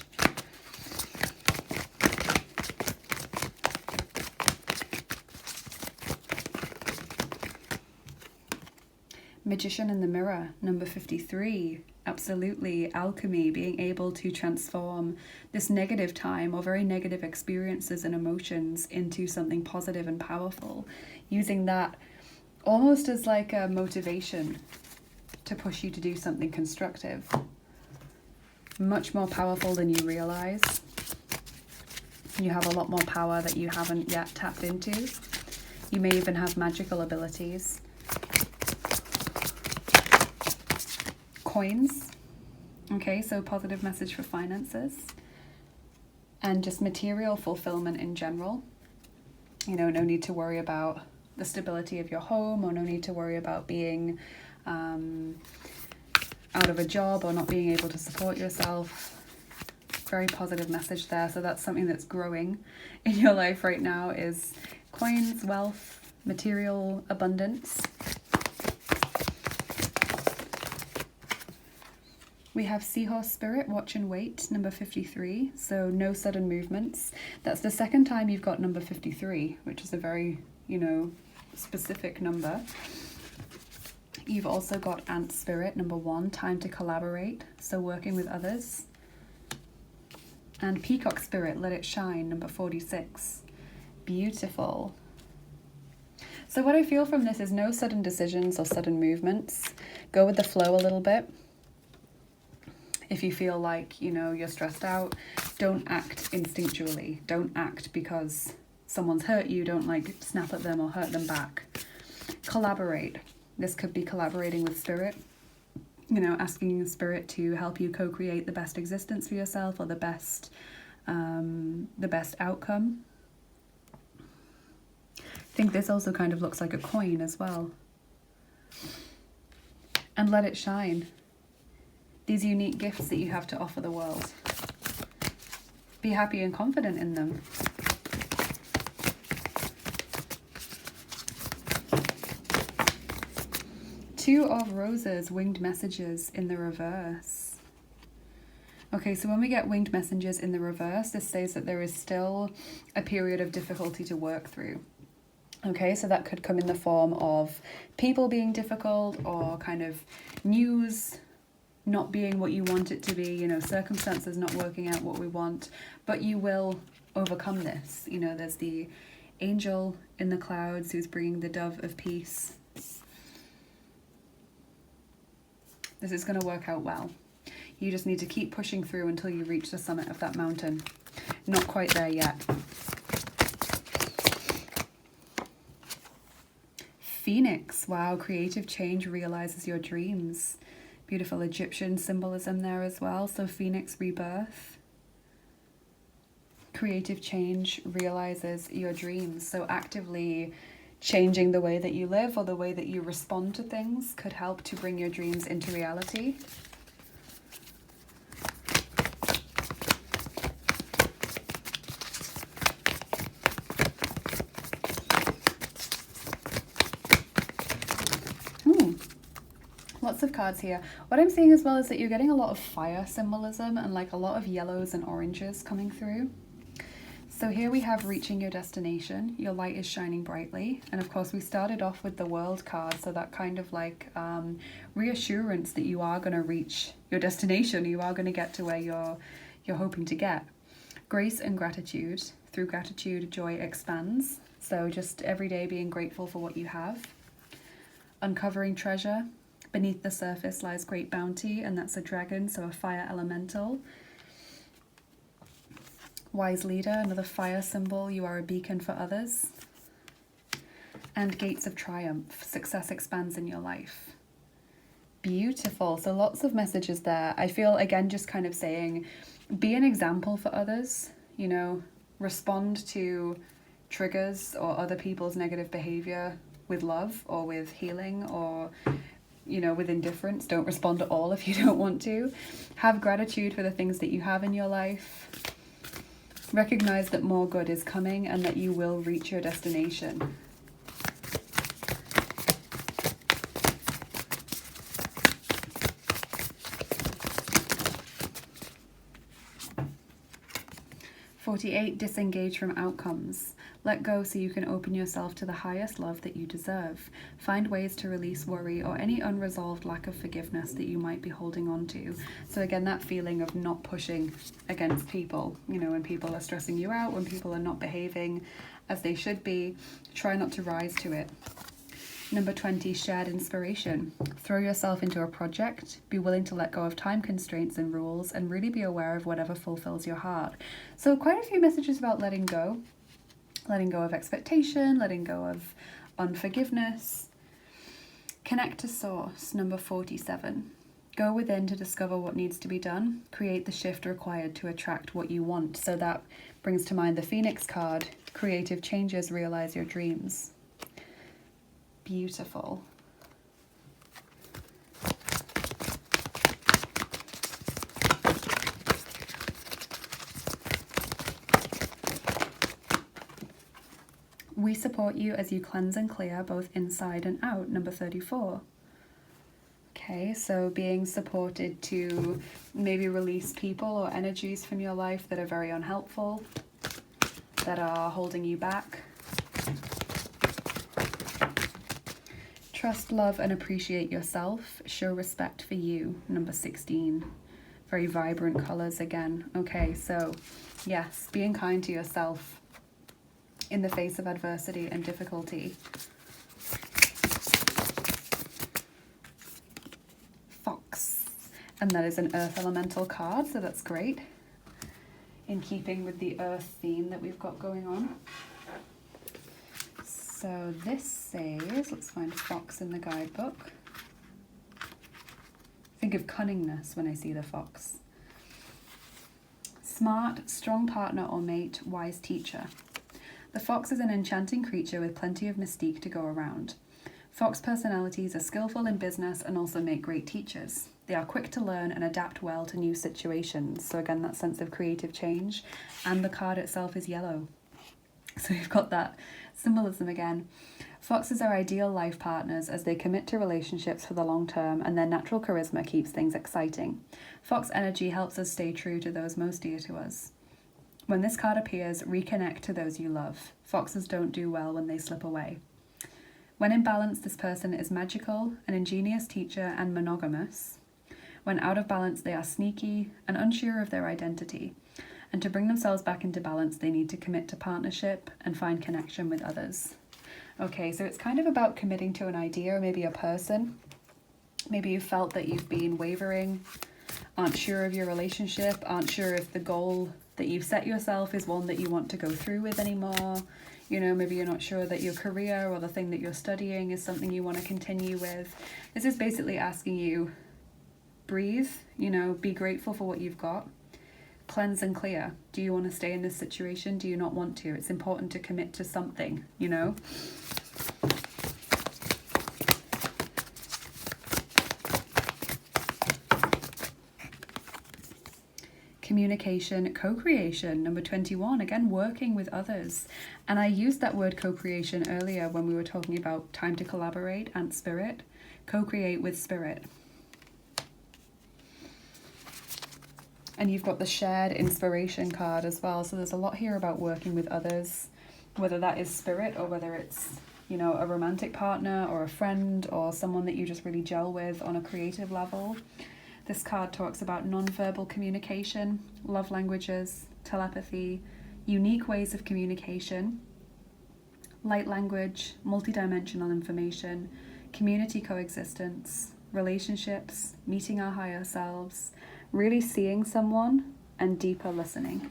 [SPEAKER 1] Magician in the Mirror, number 53. Absolutely, alchemy, being able to transform this negative time or very negative experiences and emotions into something positive and powerful. Using that almost as like a motivation to push you to do something constructive. Much more powerful than you realize. You have a lot more power that you haven't yet tapped into. You may even have magical abilities. Coins. Okay, so positive message for finances. And just material fulfillment in general. You know, no need to worry about the stability of your home, or no need to worry about being out of a job or not being able to support yourself. Very positive message there. So that's something that's growing in your life right now, is coins, wealth, material abundance. We have Seahorse Spirit, Watch and Wait, number 53. So no sudden movements. That's the second time you've got number 53, which is a very, you know, specific number. You've also got Ant Spirit, number 1, time to collaborate, so working with others. And Peacock Spirit, Let It Shine, number 46. Beautiful. So what I feel from this is no sudden decisions or sudden movements. Go with the flow a little bit. If you feel like, you know, you're stressed out, don't act instinctually. Don't act because someone's hurt you. Don't like snap at them or hurt them back. Collaborate. This could be collaborating with spirit, you know, asking spirit to help you co-create the best existence for yourself, or the best outcome. I think this also kind of looks like a coin as well. And let it shine. These unique gifts that you have to offer the world. Be happy and confident in them. Two of Roses, winged messages in the reverse. Okay, so when we get winged messages in the reverse, this says that there is still a period of difficulty to work through. Okay, so that could come in the form of people being difficult, or kind of news not being what you want it to be, you know, circumstances not working out what we want, but you will overcome this. You know, there's the angel in the clouds who's bringing the dove of peace. This is going to work out well. You just need to keep pushing through until you reach the summit of that mountain. Not quite there yet. Phoenix, wow, creative change realizes your dreams. Beautiful Egyptian symbolism there as well. So Phoenix, rebirth. Creative change realizes your dreams. So actively changing the way that you live or the way that you respond to things could help to bring your dreams into reality. Lots of cards here. What I'm seeing as well is that you're getting a lot of fire symbolism and like a lot of yellows and oranges coming through. So here we have reaching your destination. Your light is shining brightly. And of course we started off with the World card. So that kind of like reassurance that you are going to reach your destination. You are going to get to where you're hoping to get. Grace and gratitude. Through gratitude, joy expands. So just every day being grateful for what you have. Uncovering treasure. Beneath the surface lies great bounty, and that's a dragon, so a fire elemental. Wise leader, another fire symbol, you are a beacon for others. And gates of triumph, success expands in your life. Beautiful, so lots of messages there. I feel, again, just kind of saying, be an example for others, you know, respond to triggers or other people's negative behavior with love or with healing, or you know, with indifference. Don't respond at all if you don't want to. Have gratitude for the things that you have in your life. Recognize that more good is coming and that you will reach your destination. "48, disengage from outcomes. Let go so you can open yourself to the highest love that you deserve. Find ways to release worry or any unresolved lack of forgiveness that you might be holding on to." So again, that feeling of not pushing against people, you know, when people are stressing you out, when people are not behaving as they should be, try not to rise to it. Number 20, shared inspiration. Throw yourself into a project, be willing to let go of time constraints and rules, and really be aware of whatever fulfills your heart. So quite a few messages about letting go of expectation, letting go of unforgiveness. Connect to source, number 47. Go within to discover what needs to be done. Create the shift required to attract what you want. So that brings to mind the Phoenix card. Creative changes realize your dreams. Beautiful. We support you as you cleanse and clear both inside and out, number 34. Okay, so being supported to maybe release people or energies from your life that are very unhelpful, that are holding you back. Trust, love, and appreciate yourself. Show respect for you, number 16. Very vibrant colors again. Okay, so yes, being kind to yourself in the face of adversity and difficulty. Fox. And that is an earth elemental card, so that's great. In keeping with the earth theme that we've got going on. So this says, let's find fox in the guidebook. I think of cunningness when I see the fox. Smart, strong partner or mate, wise teacher. The fox is an enchanting creature with plenty of mystique to go around. Fox personalities are skillful in business and also make great teachers. They are quick to learn and adapt well to new situations. So again, that sense of creative change. And the card itself is yellow. So you've got that symbolism again. Foxes are ideal life partners as they commit to relationships for the long term, and their natural charisma keeps things exciting. Fox energy helps us stay true to those most dear to us. When this card appears, reconnect to those you love. Foxes don't do well when they slip away. When in balance, this person is magical, an ingenious teacher, and monogamous. When out of balance, they are sneaky and unsure of their identity. And to bring themselves back into balance, they need to commit to partnership and find connection with others. Okay, so it's kind of about committing to an idea or maybe a person. Maybe you felt that you've been wavering, aren't sure of your relationship, aren't sure if the goal that you've set yourself is one that you want to go through with anymore. You know, maybe you're not sure that your career or the thing that you're studying is something you want to continue with. This is basically asking you, breathe, you know, be grateful for what you've got. Cleanse and clear. Do you want to stay in this situation? Do you not want to? It's important to commit to something, you know? Communication, co-creation, number 21, again, working with others. And I used that word co-creation earlier when we were talking about time to collaborate and spirit. Co-create with spirit. And you've got the shared inspiration card as well. So there's a lot here about working with others, whether that is spirit or whether it's, you know, a romantic partner or a friend or someone that you just really gel with on a creative level. This card talks about non-verbal communication, love languages, telepathy, unique ways of communication, light language, multidimensional information, community coexistence, relationships, meeting our higher selves, really seeing someone, and deeper listening.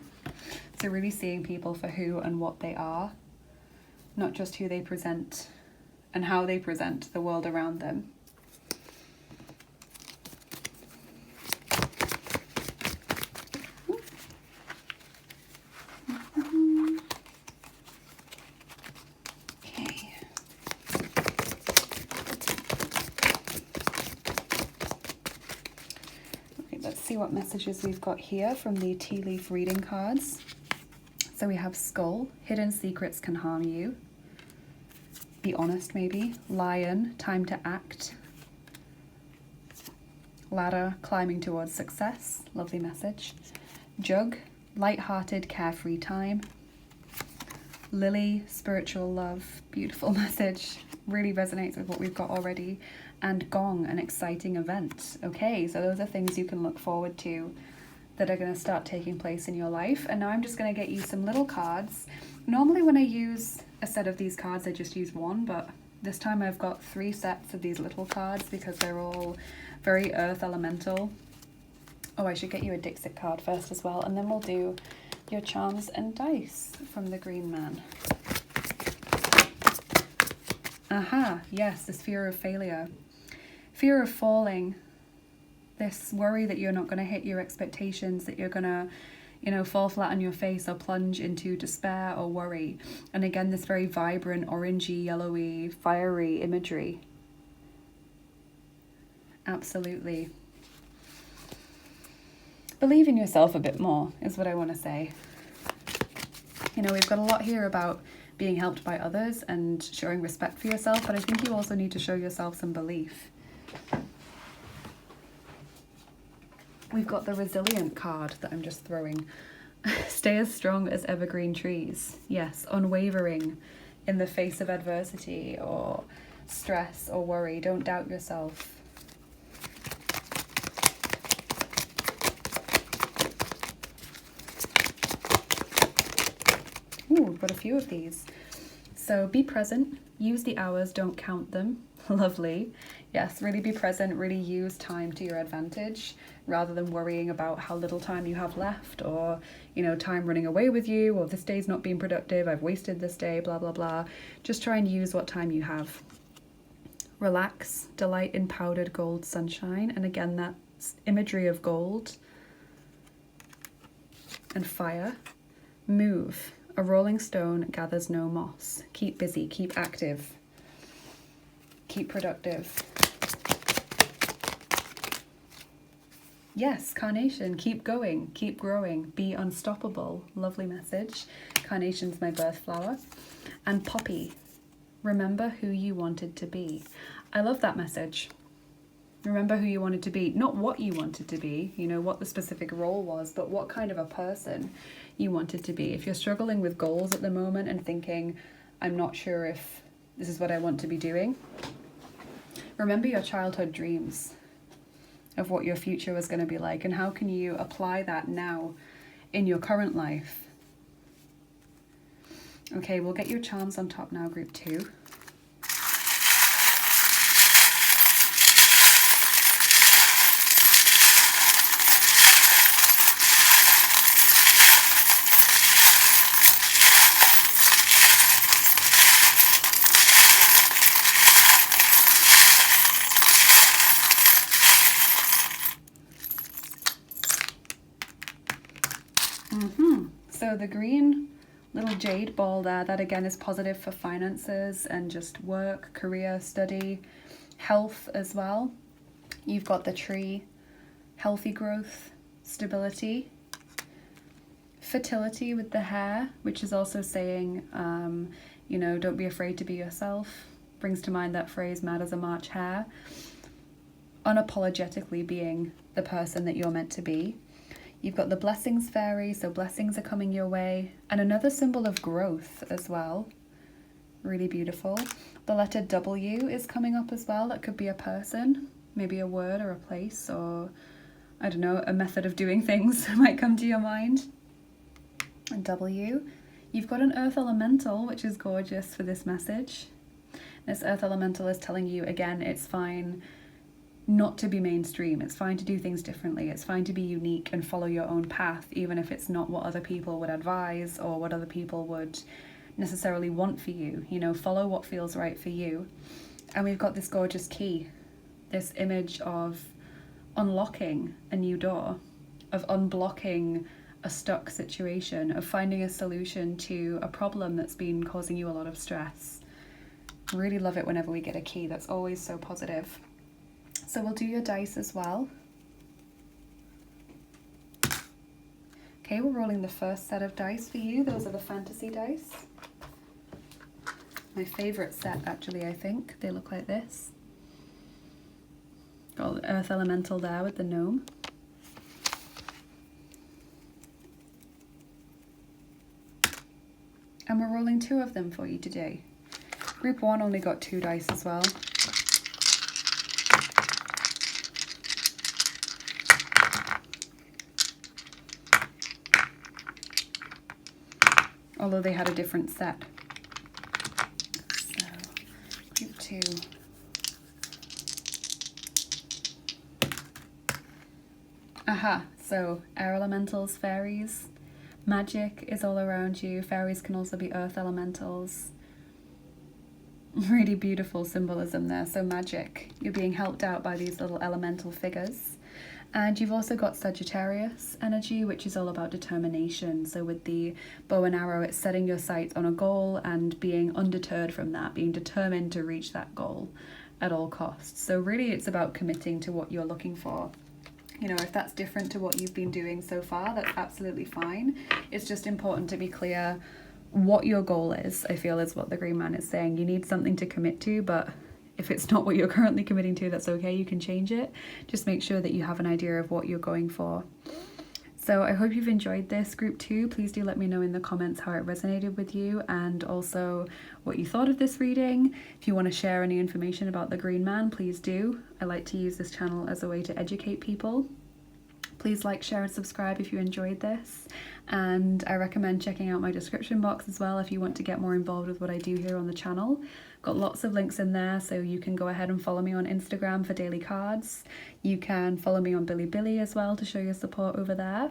[SPEAKER 1] So really seeing people for who and what they are, not just who they present and how they present the world around them. See what messages we've got here from the tea leaf reading cards. So we have skull, hidden secrets can harm you. Be honest maybe. Lion, time to act. Ladder, climbing towards success. Lovely message. Jug, light-hearted, carefree time. Lily, spiritual love. Beautiful message. Really resonates with what we've got already. And gong, an exciting event. Okay, so those are things you can look forward to that are going to start taking place in your life. And now I'm just going to get you some little cards. Normally when I use a set of these cards, I just use one, but this time I've got 3 sets of these little cards because they're all very earth elemental. Oh, I should get you a Dixit card first as well, and then we'll do your charms and dice from the green man. Aha, yes, this fear of failure. Fear of falling, this worry that you're not going to hit your expectations, that you're going to, you know, fall flat on your face or plunge into despair or worry. And again, this very vibrant, orangey, yellowy, fiery imagery. Absolutely. Believe in yourself a bit more is what I want to say. You know, we've got a lot here about being helped by others and showing respect for yourself, but I think you also need to show yourself some belief. We've got the resilient card that I'm just throwing. Stay as strong as evergreen trees. Yes, unwavering in the face of adversity or stress or worry. Don't doubt yourself. Ooh, we've got a few of these. So be present, use the hours, don't count them. Lovely. Yes, really be present, really use time to your advantage rather than worrying about how little time you have left or, you know, time running away with you or this day's not being productive, I've wasted this day, blah, blah, blah. Just try and use what time you have. Relax, delight in powdered gold sunshine. And again, that imagery of gold and fire. Move. A rolling stone gathers no moss. Keep busy, keep active, keep productive. Yes, carnation, keep going, keep growing, be unstoppable. Lovely message. Carnation's my birth flower. And poppy, remember who you wanted to be. I love that message. Remember who you wanted to be, not what you wanted to be, you know, what the specific role was, but what kind of a person you wanted to be. If you're struggling with goals at the moment and thinking, I'm not sure if this is what I want to be doing, remember your childhood dreams of what your future was going to be like, and how can you apply that now in your current life. Okay, we'll get your charms on top now, group 2. So the green little jade ball there, that again is positive for finances and just work, career, study, health as well. You've got the tree, healthy growth, stability, fertility with the hare, which is also saying, you know, don't be afraid to be yourself. Brings to mind that phrase, mad as a March hare. Unapologetically being the person that you're meant to be. You've got the blessings fairy, so blessings are coming your way. And another symbol of growth as well. Really beautiful. The letter W is coming up as well. That could be a person, maybe a word or a place, or I don't know, a method of doing things might come to your mind. And W. You've got an earth elemental, which is gorgeous for this message. This earth elemental is telling you, again, it's fine not to be mainstream. It's fine to do things differently. It's fine to be unique and follow your own path, even if it's not what other people would advise or what other people would necessarily want for you. You know, follow what feels right for you. And we've got this gorgeous key, this image of unlocking a new door, of unblocking a stuck situation, of finding a solution to a problem that's been causing you a lot of stress. Really love it whenever we get a key. That's always so positive. So we'll do your dice as well. Okay, we're rolling the first set of dice for you. Those are the fantasy dice. My favourite set, actually, I think. They look like this. Got the earth elemental there with the gnome. And we're rolling 2 of them for you today. Group 1 only got 2 dice as well. Although they had a different set. So, group 2. Aha, so air elementals, fairies. Magic is all around you. Fairies can also be earth elementals. Really beautiful symbolism there. So magic, you're being helped out by these little elemental figures. And you've also got Sagittarius energy, which is all about determination. So with the bow and arrow, it's setting your sights on a goal and being undeterred from that, being determined to reach that goal at all costs. So really it's about committing to what you're looking for. You know, if that's different to what you've been doing so far, that's absolutely fine. It's just important to be clear what your goal is, I feel, is what the green man is saying. You need something to commit to, but if it's not what you're currently committing to, that's okay, you can change it. Just make sure that you have an idea of what you're going for. So I hope you've enjoyed this group 2. Please do let me know in the comments how it resonated with you and also what you thought of this reading. If you want to share any information about the green man, please do. I like to use this channel as a way to educate people. Please like, share and subscribe if you enjoyed this, and I recommend checking out my description box as well if you want to get more involved with what I do here on the channel. Got lots of links in there, so you can go ahead and follow me on Instagram for daily cards. You can follow me on Bilibili as well to show your support over there.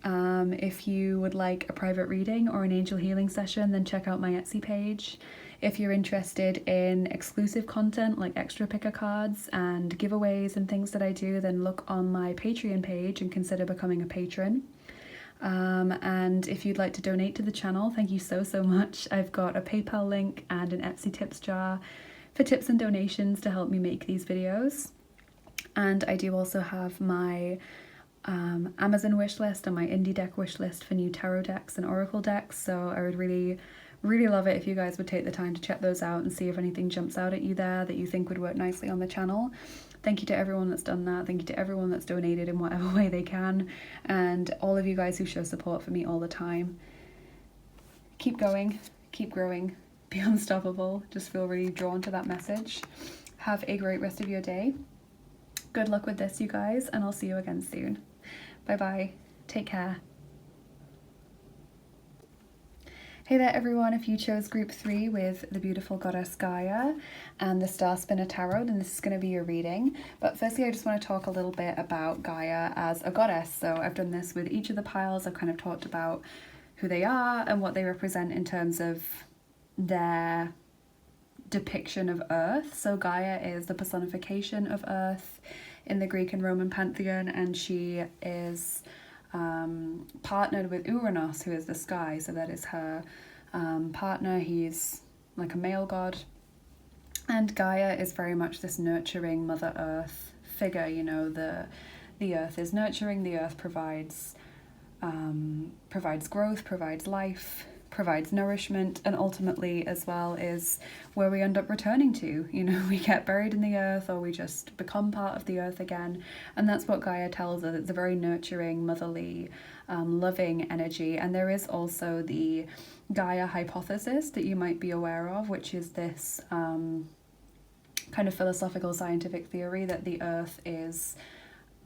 [SPEAKER 1] If you would like a private reading or an angel healing session, then check out my Etsy page. If you're interested in exclusive content like extra picker cards and giveaways and things that I do, then look on my Patreon page and consider becoming a patron. And if you'd like to donate to the channel, thank you so much. I've got a PayPal link and an Etsy tips jar for tips and donations to help me make these videos. And I do also have my Amazon wish list and my indie deck wish list for new tarot decks and oracle decks, so I would really love it if you guys would take the time to check those out and see if anything jumps out at you there that you think would work nicely on the channel. Thank you to everyone that's done that. Thank you to everyone that's donated in whatever way they can, and all of you guys who show support for me all the time. Keep going, keep growing, be unstoppable. Just feel really drawn to that message. Have a great rest of your day. Good luck with this, you guys, and I'll see you again soon. Bye bye. Take care. Hey there everyone, if you chose group 3 with the beautiful Goddess Gaia and the Star Spinner Tarot, then this is going to be your reading. But firstly, I just want to talk a little bit about Gaia as a goddess. So I've done this with each of the piles. I've kind of talked about who they are and what they represent in terms of their depiction of Earth. So Gaia is the personification of Earth in the Greek and Roman pantheon, and she is partnered with Uranus, who is the sky, so that is her partner. He's like a male god, and Gaia is very much this nurturing Mother Earth figure. You know, the earth is nurturing, the earth provides growth, provides life, provides nourishment, and ultimately as well is where we end up returning to. You know, we get buried in the earth or we just become part of the earth again, and that's what Gaia tells us. It's a very nurturing, motherly, loving energy. And there is also the Gaia hypothesis that you might be aware of, which is this kind of philosophical scientific theory that the earth is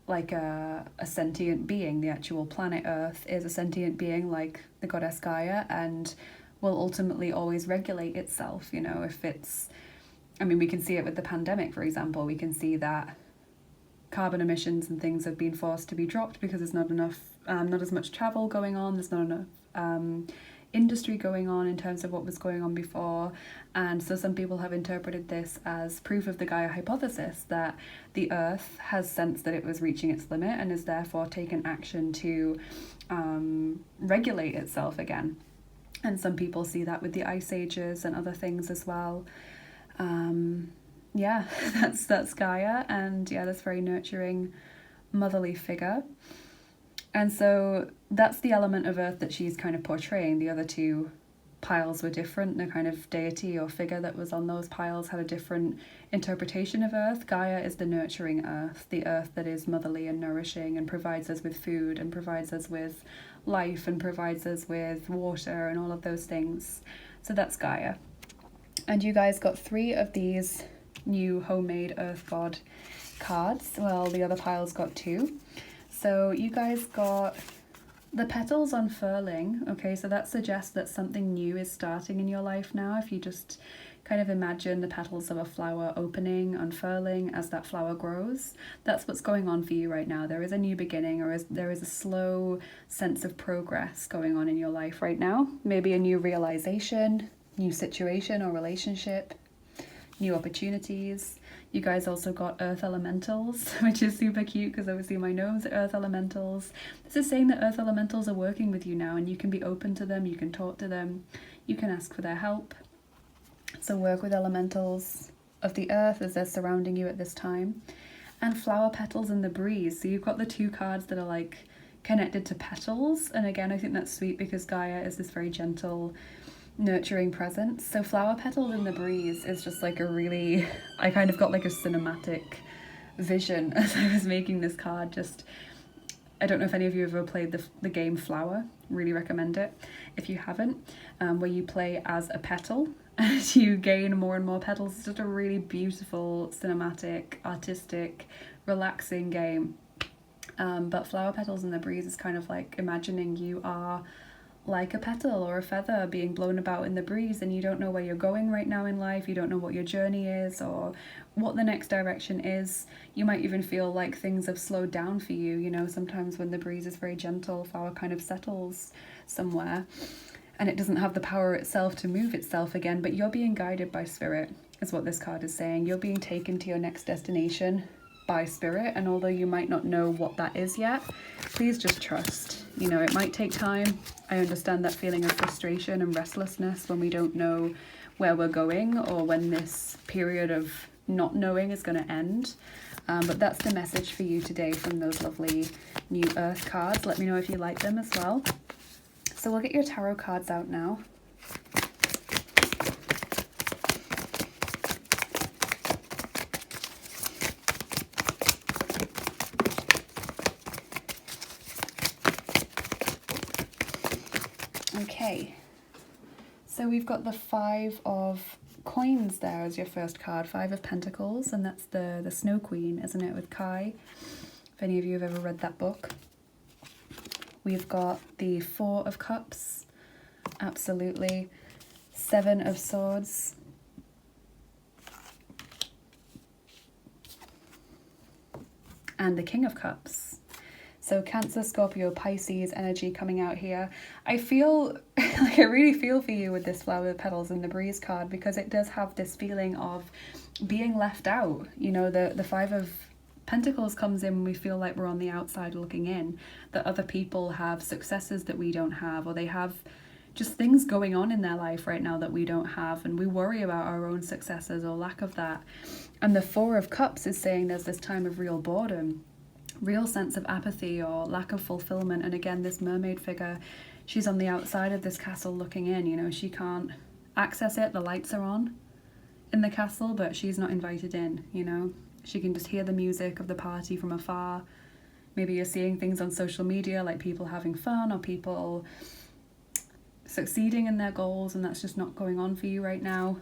[SPEAKER 1] like a sentient being. The actual planet Earth is a sentient being like the goddess Gaia, and will ultimately always regulate itself. You know, if it's, I mean, we can see it with the pandemic, for example. We can see that carbon emissions and things have been forced to be dropped because there's not enough, not as much travel going on, there's not enough industry going on in terms of what was going on before. And so some people have interpreted this as proof of the Gaia hypothesis, that the earth has sensed that it was reaching its limit and has therefore taken action to regulate itself again. And some people see that with the ice ages and other things as well. Yeah, that's Gaia, and yeah, this very nurturing motherly figure. And so that's the element of Earth that she's kind of portraying. The other two piles were different. The kind of deity or figure that was on those piles had a different interpretation of Earth. Gaia is the nurturing Earth, the Earth that is motherly and nourishing and provides us with food and provides us with life and provides us with water and all of those things. So that's Gaia. And you guys got 3 of these new homemade Earth God cards. Well, the other piles got 2. So you guys got the petals unfurling. Okay, so that suggests that something new is starting in your life now. If you just kind of imagine the petals of a flower opening, unfurling as that flower grows, that's what's going on for you right now. There is a new beginning, or there is a slow sense of progress going on in your life right now. Maybe a new realization, new situation or relationship, new opportunities. You guys also got earth elementals, which is super cute because obviously my gnomes are earth elementals. This is saying that earth elementals are working with you now, and you can be open to them, you can talk to them, you can ask for their help. So work with elementals of the earth as they're surrounding you at this time. And flower petals in the breeze. So you've got the 2 cards that are like connected to petals. And again, I think that's sweet because Gaia is this very gentle, nurturing presence. So flower petals in the breeze is just like a really, I kind of got like a cinematic vision as I was making this card. Just, I don't know if any of you have ever played the game Flower. Really recommend it if you haven't, where you play as a petal and you gain more and more petals. It's just a really beautiful, cinematic, artistic, relaxing game. But flower petals in the breeze is kind of like imagining you are like a petal or a feather being blown about in the breeze, and you don't know where you're going right now in life. You don't know what your journey is or what the next direction is. You might even feel like things have slowed down for you. You know, sometimes when the breeze is very gentle, flower kind of settles somewhere. and it doesn't have the power itself to move itself again, but you're being guided by spirit, is what this card is saying. You're being taken to your next destination by spirit, and although you might not know what that is yet, please just trust. You know, it might take time. I understand that feeling of frustration and restlessness when we don't know where we're going or when this period of not knowing is going to end. But that's the message for you today from those lovely new Earth cards. Let me know if you like them as well. So we'll get your tarot cards out now. Okay, so we've got the 5 of coins there as your first card, 5 of Pentacles, and that's the Snow Queen, isn't it, with Kai, if any of you have ever read that book. We've got the 4 of Cups, absolutely, 7 of Swords, and the King of Cups. So Cancer, Scorpio, Pisces energy coming out here. I feel, like I really feel for you with this Flower Petals and the Breeze card, because it does have this feeling of being left out. You know, the 5 of Pentacles comes in when we feel like we're on the outside looking in, that other people have successes that we don't have, or they have just things going on in their life right now that we don't have, and we worry about our own successes or lack of that. And the 4 of Cups is saying there's this time of real boredom, real sense of apathy or lack of fulfillment. And again, this mermaid figure, she's on the outside of this castle looking in. You know, she can't access it, the lights are on in the castle, but she's not invited in. You know, she can just hear the music of the party from afar. Maybe you're seeing things on social media, like people having fun or people succeeding in their goals, and that's just not going on for you right now.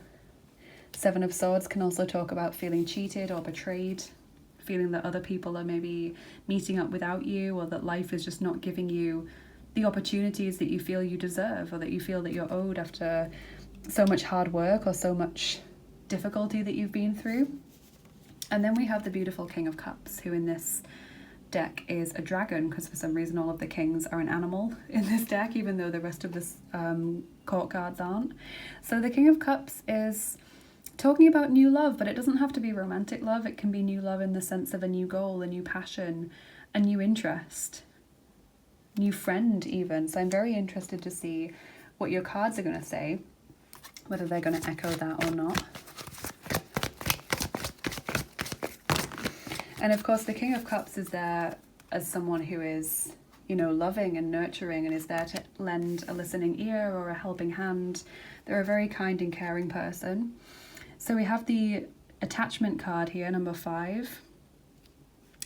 [SPEAKER 1] 7 of Swords can also talk about feeling cheated or betrayed, feeling that other people are maybe meeting up without you, or that life is just not giving you the opportunities that you feel you deserve, or that you feel that you're owed after so much hard work or so much difficulty that you've been through. And then we have the beautiful King of Cups, who in this deck is a dragon, because for some reason all of the kings are an animal in this deck, even though the rest of this court cards aren't. So the King of Cups is talking about new love, but it doesn't have to be romantic love. It can be new love in the sense of a new goal, a new passion, a new interest, new friend even. So I'm very interested to see what your cards are going to say, whether they're going to echo that or not. And of course the King of Cups is there as someone who is, you know, loving and nurturing, and is there to lend a listening ear or a helping hand. They're a very kind and caring person. So we have the attachment card here, number 5.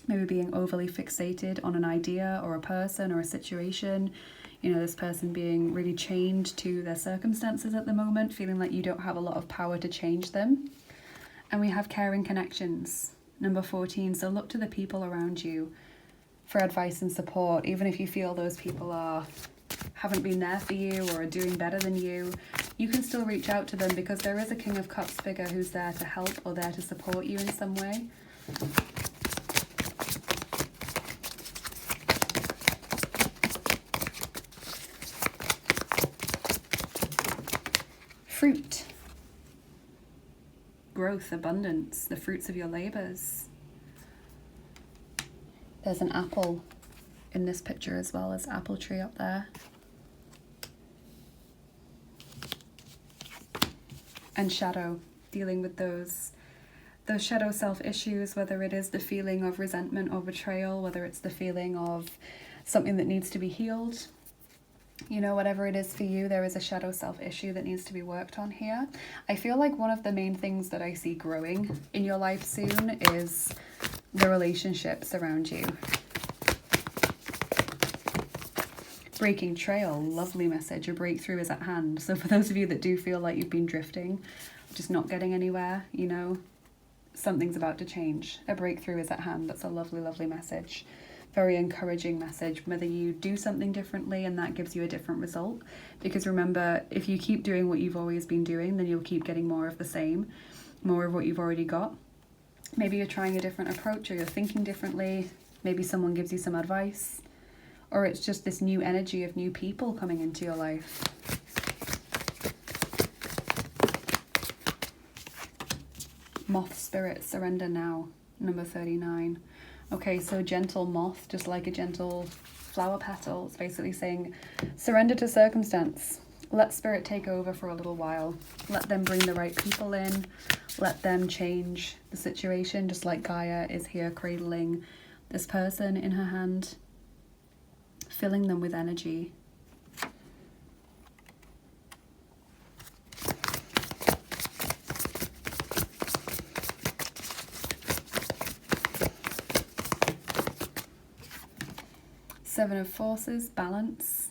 [SPEAKER 1] Maybe being overly fixated on an idea or a person or a situation. You know, this person being really chained to their circumstances at the moment, feeling like you don't have a lot of power to change them. And we have caring connections, number 14. So look to the people around you for advice and support, even if you feel those people haven't been there for you or are doing better than you. You can still reach out to them, because there is a King of Cups figure who's there to help or there to support you in some way. Fruit. Growth, abundance, the fruits of your labors. There's an apple in this picture as well, as apple tree up there. And shadow, dealing with those shadow self issues, whether it is the feeling of resentment or betrayal, whether it's the feeling of something that needs to be healed. You know, whatever it is for you, there is a shadow self issue that needs to be worked on here. I feel like one of the main things that I see growing in your life soon is the relationships around you. Breaking trail, lovely message. A breakthrough is at hand. So for those of you that do feel like you've been drifting, just not getting anywhere, you know, something's about to change. A breakthrough is at hand. That's a lovely, lovely message. Very encouraging message, whether you do something differently and that gives you a different result. Because remember, if you keep doing what you've always been doing, then you'll keep getting more of the same, more of what you've already got. Maybe you're trying a different approach, or you're thinking differently. Maybe someone gives you some advice. Or it's just this new energy of new people coming into your life. Moth spirit, surrender now, number 39. Okay, so gentle moth, just like a gentle flower petal, it's basically saying surrender to circumstance. Let spirit take over for a little while. Let them bring the right people in. Let them change the situation, just like Gaia is here cradling this person in her hand, filling them with energy. Seven of Forces, balance.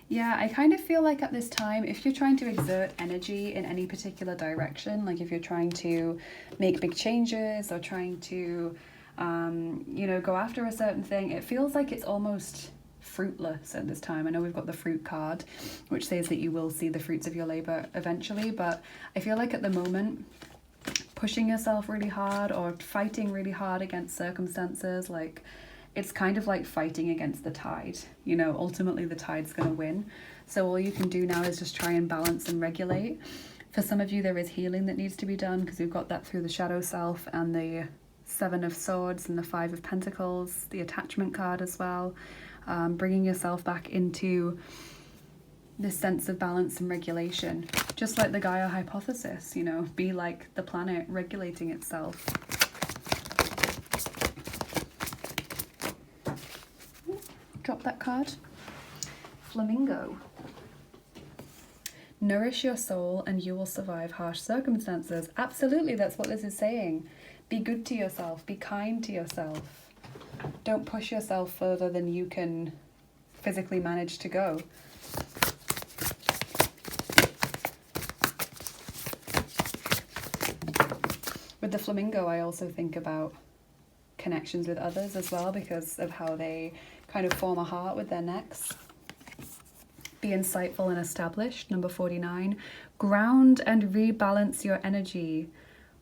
[SPEAKER 1] Yeah, I kind of feel like at this time, if you're trying to exert energy in any particular direction, like if you're trying to make big changes or trying to, you know, go after a certain thing, it feels like it's almost fruitless at this time. I know we've got the fruit card, which says that you will see the fruits of your labor eventually, but I feel like at the moment, pushing yourself really hard or fighting really hard against circumstances, like, it's kind of like fighting against the tide. You know, ultimately the tide's going to win. So all you can do now is just try and balance and regulate. For some of you, there is healing that needs to be done because we've got that through the shadow self and the Seven of Swords and the Five of Pentacles, the attachment card as well. Bringing yourself back into this sense of balance and regulation. Just like the Gaia hypothesis, you know, be like the planet regulating itself. Drop that card. Flamingo. Nourish your soul and you will survive harsh circumstances. Absolutely, that's what this is saying. Be good to yourself. Be kind to yourself. Don't push yourself further than you can physically manage to go. With the flamingo, I also think about connections with others as well because of how they kind of form a heart with their necks. Be insightful and established, number 49. Ground and rebalance your energy.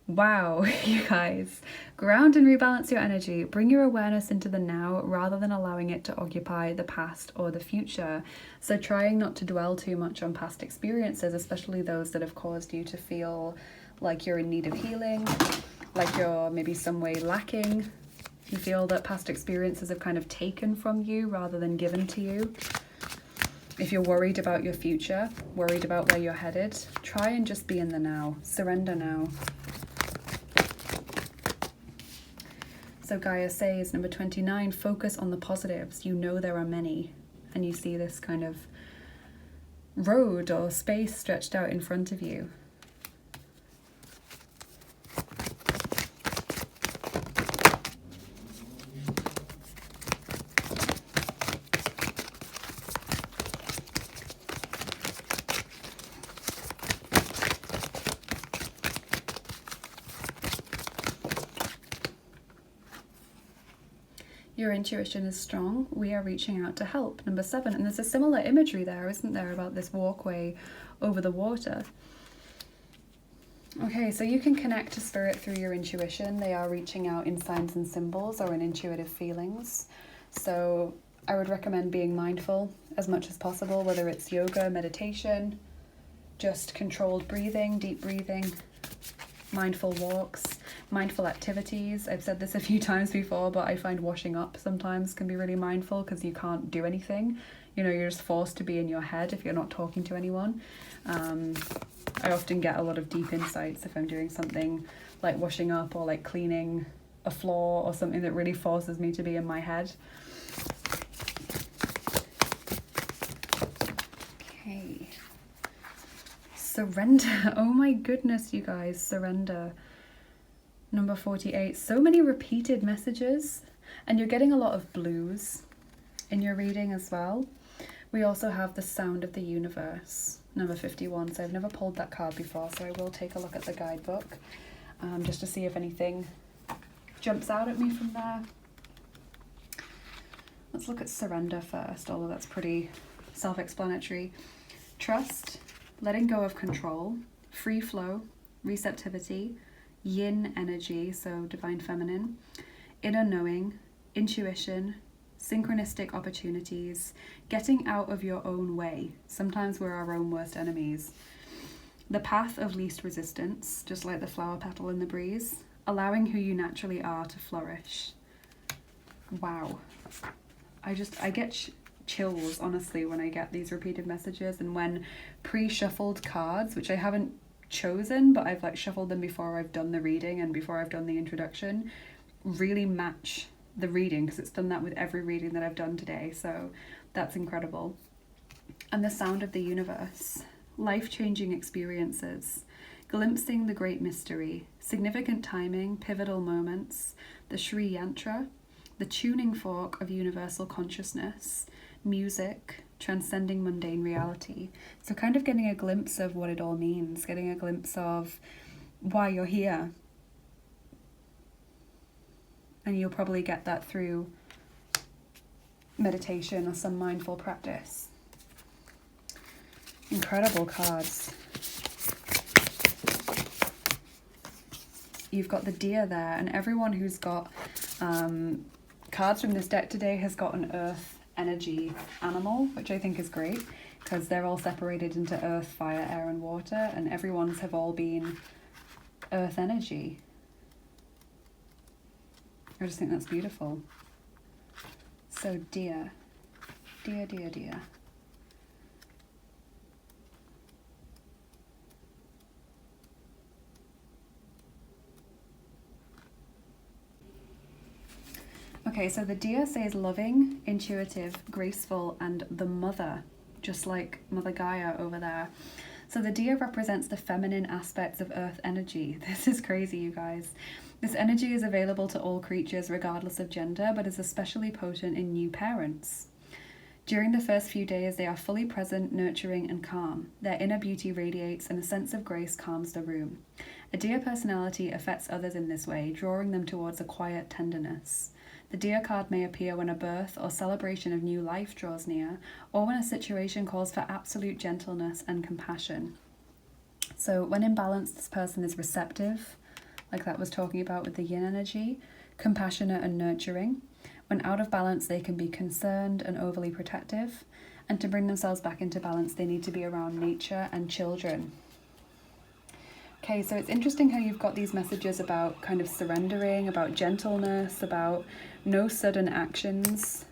[SPEAKER 1] Wow, you guys. Ground and rebalance your energy. Bring your awareness into the now rather than allowing it to occupy the past or the future. So trying not to dwell too much on past experiences, especially those that have caused you to feel like you're in need of healing, like you're maybe some way lacking. You feel that past experiences have kind of taken from you rather than given to you. If you're worried about your future, worried about where you're headed, try and just be in the now. Surrender now. So Gaia says, number 29, focus on the positives. You know there are many. And you see this kind of road or space stretched out in front of you. Your intuition is strong. We are reaching out to help. Number 7. And there's a similar imagery there, isn't there, about this walkway over the water. Okay, so you can connect to spirit through your intuition. They are reaching out in signs and symbols or in intuitive feelings. So I would recommend being mindful as much as possible, whether it's yoga, meditation, just controlled breathing, deep breathing, mindful walks, mindful activities. I've said this a few times before, but I find washing up sometimes can be really mindful because you can't do anything. You know, you're just forced to be in your head if you're not talking to anyone. I often get a lot of deep insights if I'm doing something like washing up or like cleaning a floor or something that really forces me to be in my head. Okay. Surrender. Oh my goodness, you guys, surrender. Number 48. So many repeated messages, and you're getting a lot of blues in your reading as well. We also have the sound of the universe, number 51. So I've never pulled that card before, so I will take a look at the guidebook just to see if anything jumps out at me from there. Let's look at surrender first, although that's pretty self-explanatory. Trust, letting go of control, free flow, receptivity, yin energy, so divine feminine, inner knowing, intuition, synchronistic opportunities, getting out of your own way. Sometimes we're our own worst enemies. The path of least resistance, just like the flower petal in the breeze. Allowing who you naturally are to flourish. Wow. I get chills, honestly, when I get these repeated messages, and when pre-shuffled cards, which I haven't chosen, but I've like shuffled them before I've done the reading and before I've done the introduction, really match the reading, because it's done that with every reading that I've done today, so that's incredible. And the sound of the universe. Life-changing experiences. Glimpsing the great mystery. Significant timing, pivotal moments. The Sri Yantra. The tuning fork of universal consciousness. Music. Transcending mundane reality. So kind of getting a glimpse of what it all means. Getting a glimpse of why you're here. And you'll probably get that through meditation or some mindful practice. Incredible cards. You've got the deer there, and everyone who's got cards from this deck today has got an earth energy animal, which I think is great, because they're all separated into earth, fire, air and water, and everyone's have all been earth energy. I just think that's beautiful. So deer. Deer, deer, deer. Okay, so the deer says loving, intuitive, graceful, and the mother, just like Mother Gaia over there. So the deer represents the feminine aspects of earth energy. This is crazy, you guys. This energy is available to all creatures regardless of gender, but is especially potent in new parents. During the first few days, they are fully present, nurturing, and calm. Their inner beauty radiates, and a sense of grace calms the room. A deer personality affects others in this way, drawing them towards a quiet tenderness. The deer card may appear when a birth or celebration of new life draws near, or when a situation calls for absolute gentleness and compassion. So when in balance, this person is receptive, like that was talking about with the yin energy, compassionate and nurturing. When out of balance, they can be concerned and overly protective. And to bring themselves back into balance, they need to be around nature and children. Okay, so it's interesting how you've got these messages about kind of surrendering, about gentleness, about no sudden actions.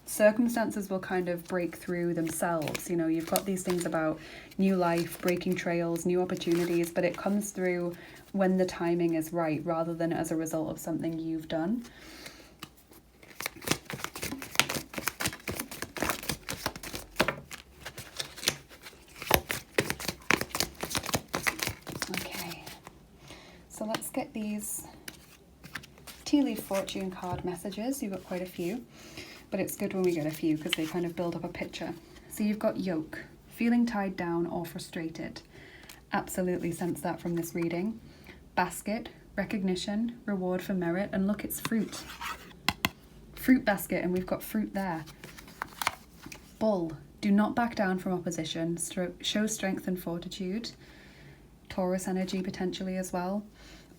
[SPEAKER 1] Circumstances will kind of break through themselves. You know, you've got these things about new life, breaking trails, new opportunities, but it comes through when the timing is right rather than as a result of something you've done. So let's get these tea leaf fortune card messages. You've got quite a few, but it's good when we get a few because they kind of build up a picture. So you've got yoke, feeling tied down or frustrated. Absolutely sense that from this reading. Basket, recognition, reward for merit, and look, it's fruit. Fruit basket, and we've got fruit there. Bull, do not back down from opposition, show strength and fortitude. Taurus energy potentially as well,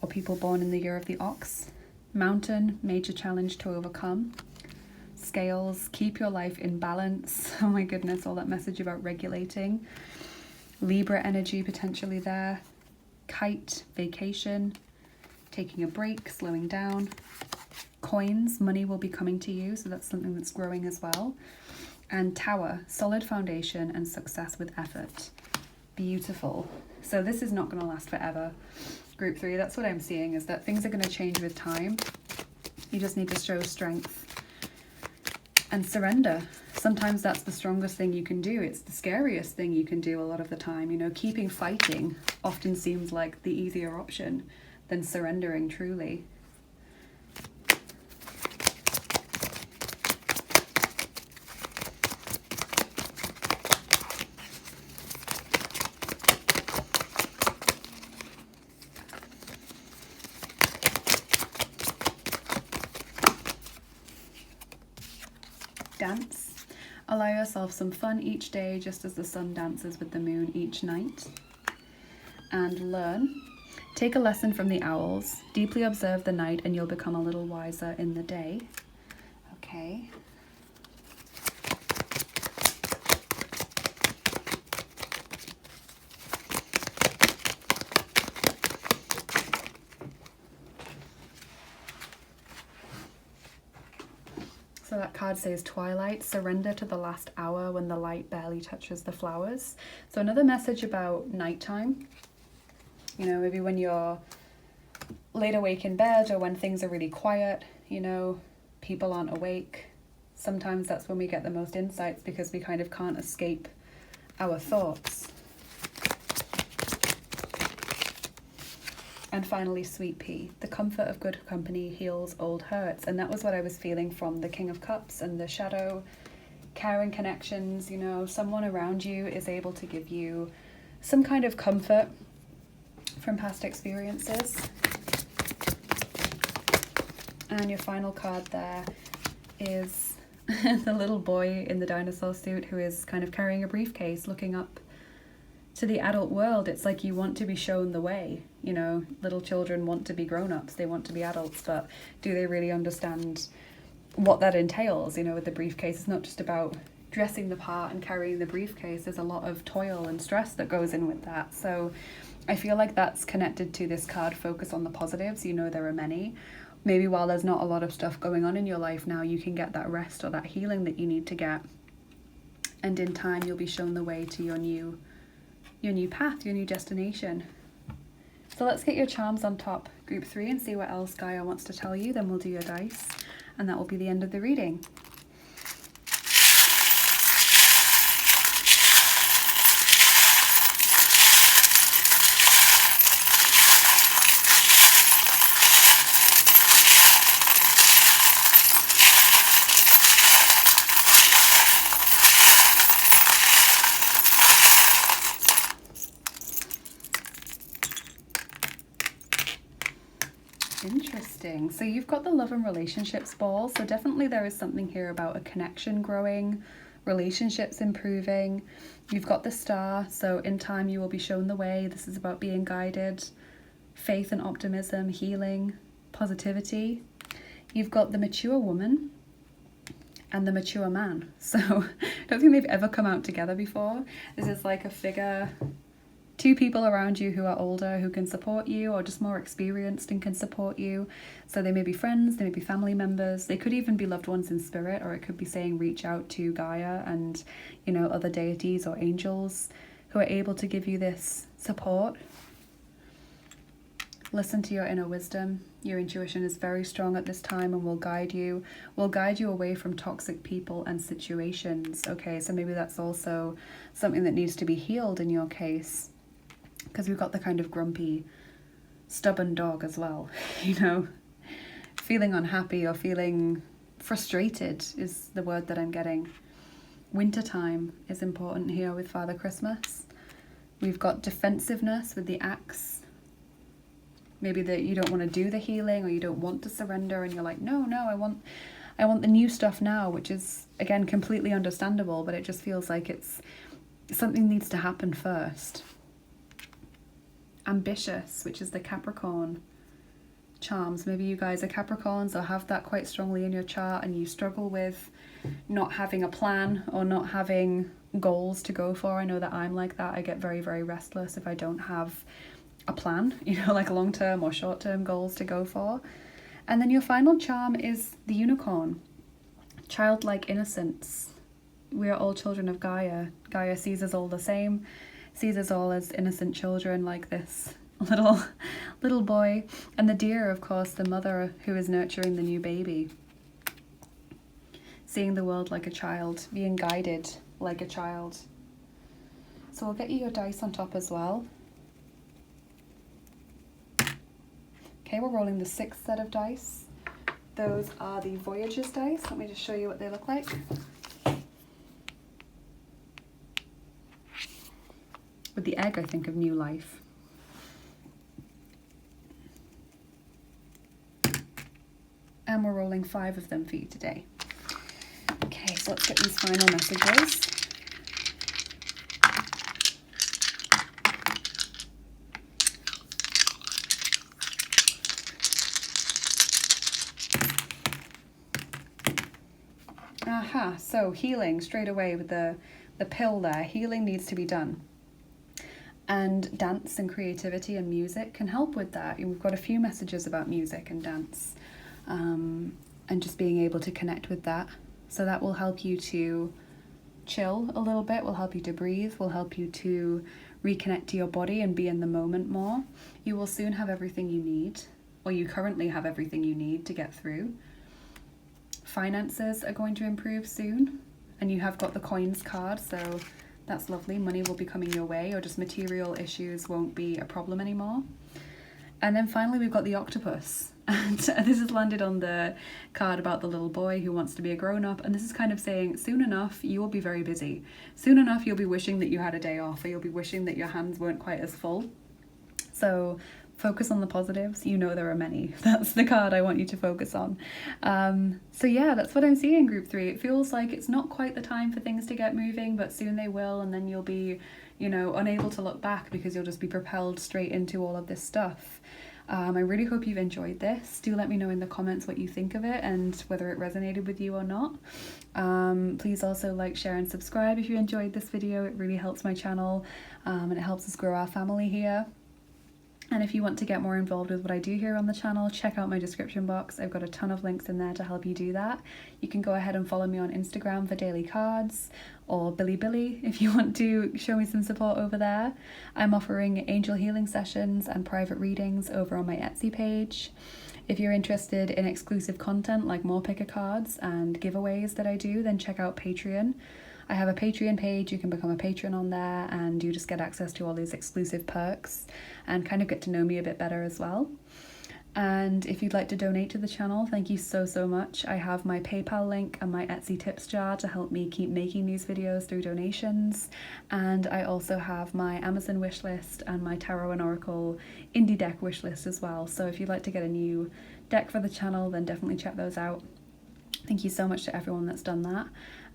[SPEAKER 1] or people born in the year of the ox. Mountain, major challenge to overcome. Scales, keep your life in balance. Oh my goodness, all that message about regulating. Libra energy potentially there. Kite, vacation, taking a break, slowing down. Coins, money will be coming to you, so that's something that's growing as well. And Tower, solid foundation and success with effort. Beautiful. So this is not going to last forever. Group 3, that's what I'm seeing, is that things are going to change with time. You just need to show strength and surrender. Sometimes that's the strongest thing you can do. It's the scariest thing you can do a lot of the time. You know, keeping fighting often seems like the easier option than surrendering truly. Dance. Allow yourself some fun each day, just as the sun dances with the moon each night. And learn. Take a lesson from the owls. Deeply observe the night and you'll become a little wiser in the day. Okay. that card says twilight, surrender to the last hour when the light barely touches the flowers. So another message about nighttime. You know, maybe when you're laid awake in bed or when things are really quiet, you know, people aren't awake. Sometimes that's when we get the most insights because we kind of can't escape our thoughts. And finally, Sweet Pea. The comfort of good company heals old hurts. And that was what I was feeling from the King of Cups and the Shadow. Caring connections, you know, someone around you is able to give you some kind of comfort from past experiences. And your final card there is the little boy in the dinosaur suit who is kind of carrying a briefcase looking up to the adult world. It's like you want to be shown the way. You know, little children want to be grown-ups, they want to be adults, but do they really understand what that entails? You know, with the briefcase, it's not just about dressing the part and carrying the briefcase. There's a lot of toil and stress that goes in with that. So I feel like that's connected to this card, focus on the positives. You know, there are many. Maybe while there's not a lot of stuff going on in your life now, you can get that rest or that healing that you need to get. And in time, you'll be shown the way to your new path, your new destination. So let's get your charms on top, group 3, and see what else Gaia wants to tell you. Then we'll do your dice, and that will be the end of the reading. Interesting. So you've got the love and relationships ball. So definitely there is something here about a connection growing, relationships improving. You've got the star. So in time you will be shown the way. This is about being guided, faith and optimism, healing, positivity. You've got the mature woman and the mature man. So I don't think they've ever come out together before. This is like a figure, two people around you who are older who can support you, or just more experienced and can support you. So they may be friends, they may be family members, they could even be loved ones in spirit, or it could be saying reach out to Gaia and, you know, other deities or angels who are able to give you this support. Listen to your inner wisdom. Your intuition is very strong at this time and will guide you away from toxic people and situations. Okay, so maybe that's also something that needs to be healed in your case, because we've got the kind of grumpy, stubborn dog as well, you know. Feeling unhappy or feeling frustrated is the word that I'm getting. Wintertime is important here with Father Christmas. We've got defensiveness with the axe. Maybe that you don't want to do the healing, or you don't want to surrender, and you're like, no, I want the new stuff now, which is, again, completely understandable, but it just feels like it's something needs to happen first. Ambitious, which is the Capricorn charms. Maybe you guys are Capricorns or have that quite strongly in your chart, and you struggle with not having a plan or not having goals to go for. I know that I'm like that. I get very, very restless if I don't have a plan, you know, like long-term or short-term goals to go for. And then your final charm is the unicorn. Childlike innocence. We are all children of Gaia. Gaia sees us all the same, sees us all as innocent children, like this little boy. And the deer, of course, the mother who is nurturing the new baby. Seeing the world like a child, being guided like a child. So I'll get you your dice on top as well. Okay, we're rolling the 6th set of dice. Those are the Voyager's dice. Let me just show you what they look like. With the egg, I think of new life. And we're rolling 5 of them for you today. Okay, so let's get these final messages. Aha, so healing straight away with the pill there. Healing needs to be done. And dance and creativity and music can help with that. And we've got a few messages about music and dance, and just being able to connect with that. So that will help you to chill a little bit, will help you to breathe, will help you to reconnect to your body and be in the moment more. You will soon have everything you need, or you currently have everything you need to get through. Finances are going to improve soon, and you have got the coins card, so that's lovely. Money will be coming your way, or just material issues won't be a problem anymore. And then finally we've got the octopus, and this has landed on the card about the little boy who wants to be a grown-up, and this is kind of saying soon enough you will be very busy. Soon enough you'll be wishing that you had a day off, or you'll be wishing that your hands weren't quite as full. So focus on the positives. You know there are many. That's the card I want you to focus on. So yeah, that's what I'm seeing, group 3. It feels like it's not quite the time for things to get moving, but soon they will, and then you'll be, you know, unable to look back because you'll just be propelled straight into all of this stuff. I really hope you've enjoyed this. Do let me know in the comments what you think of it and whether it resonated with you or not. Please also like, share and subscribe if you enjoyed this video. It really helps my channel, and it helps us grow our family here. And if you want to get more involved with what I do here on the channel, check out my description box. I've got a ton of links in there to help you do that. You can go ahead and follow me on Instagram for daily cards, or Billy if you want to show me some support over there. I'm offering angel healing sessions and private readings over on my Etsy page. If you're interested in exclusive content like more picker cards and giveaways that I do, then check out Patreon. I have a Patreon page. You can become a patron on there, and you just get access to all these exclusive perks and kind of get to know me a bit better as well. And if you'd like to donate to the channel, thank you so much. I have my PayPal link and my Etsy tips jar to help me keep making these videos through donations. And I also have my Amazon wishlist and my Tarot and Oracle indie deck wishlist as well. So if you'd like to get a new deck for the channel, then definitely check those out. Thank you so much to everyone that's done that.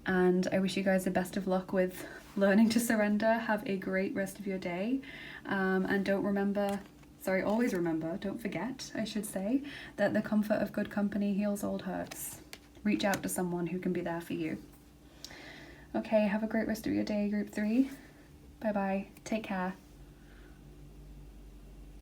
[SPEAKER 1] And I wish you guys the best of luck with learning to surrender. Have a great rest of your day. And always remember, don't forget, I should say, that the comfort of good company heals old hurts. Reach out to someone who can be there for you. Okay, have a great rest of your day, group 3. Bye bye. Take care.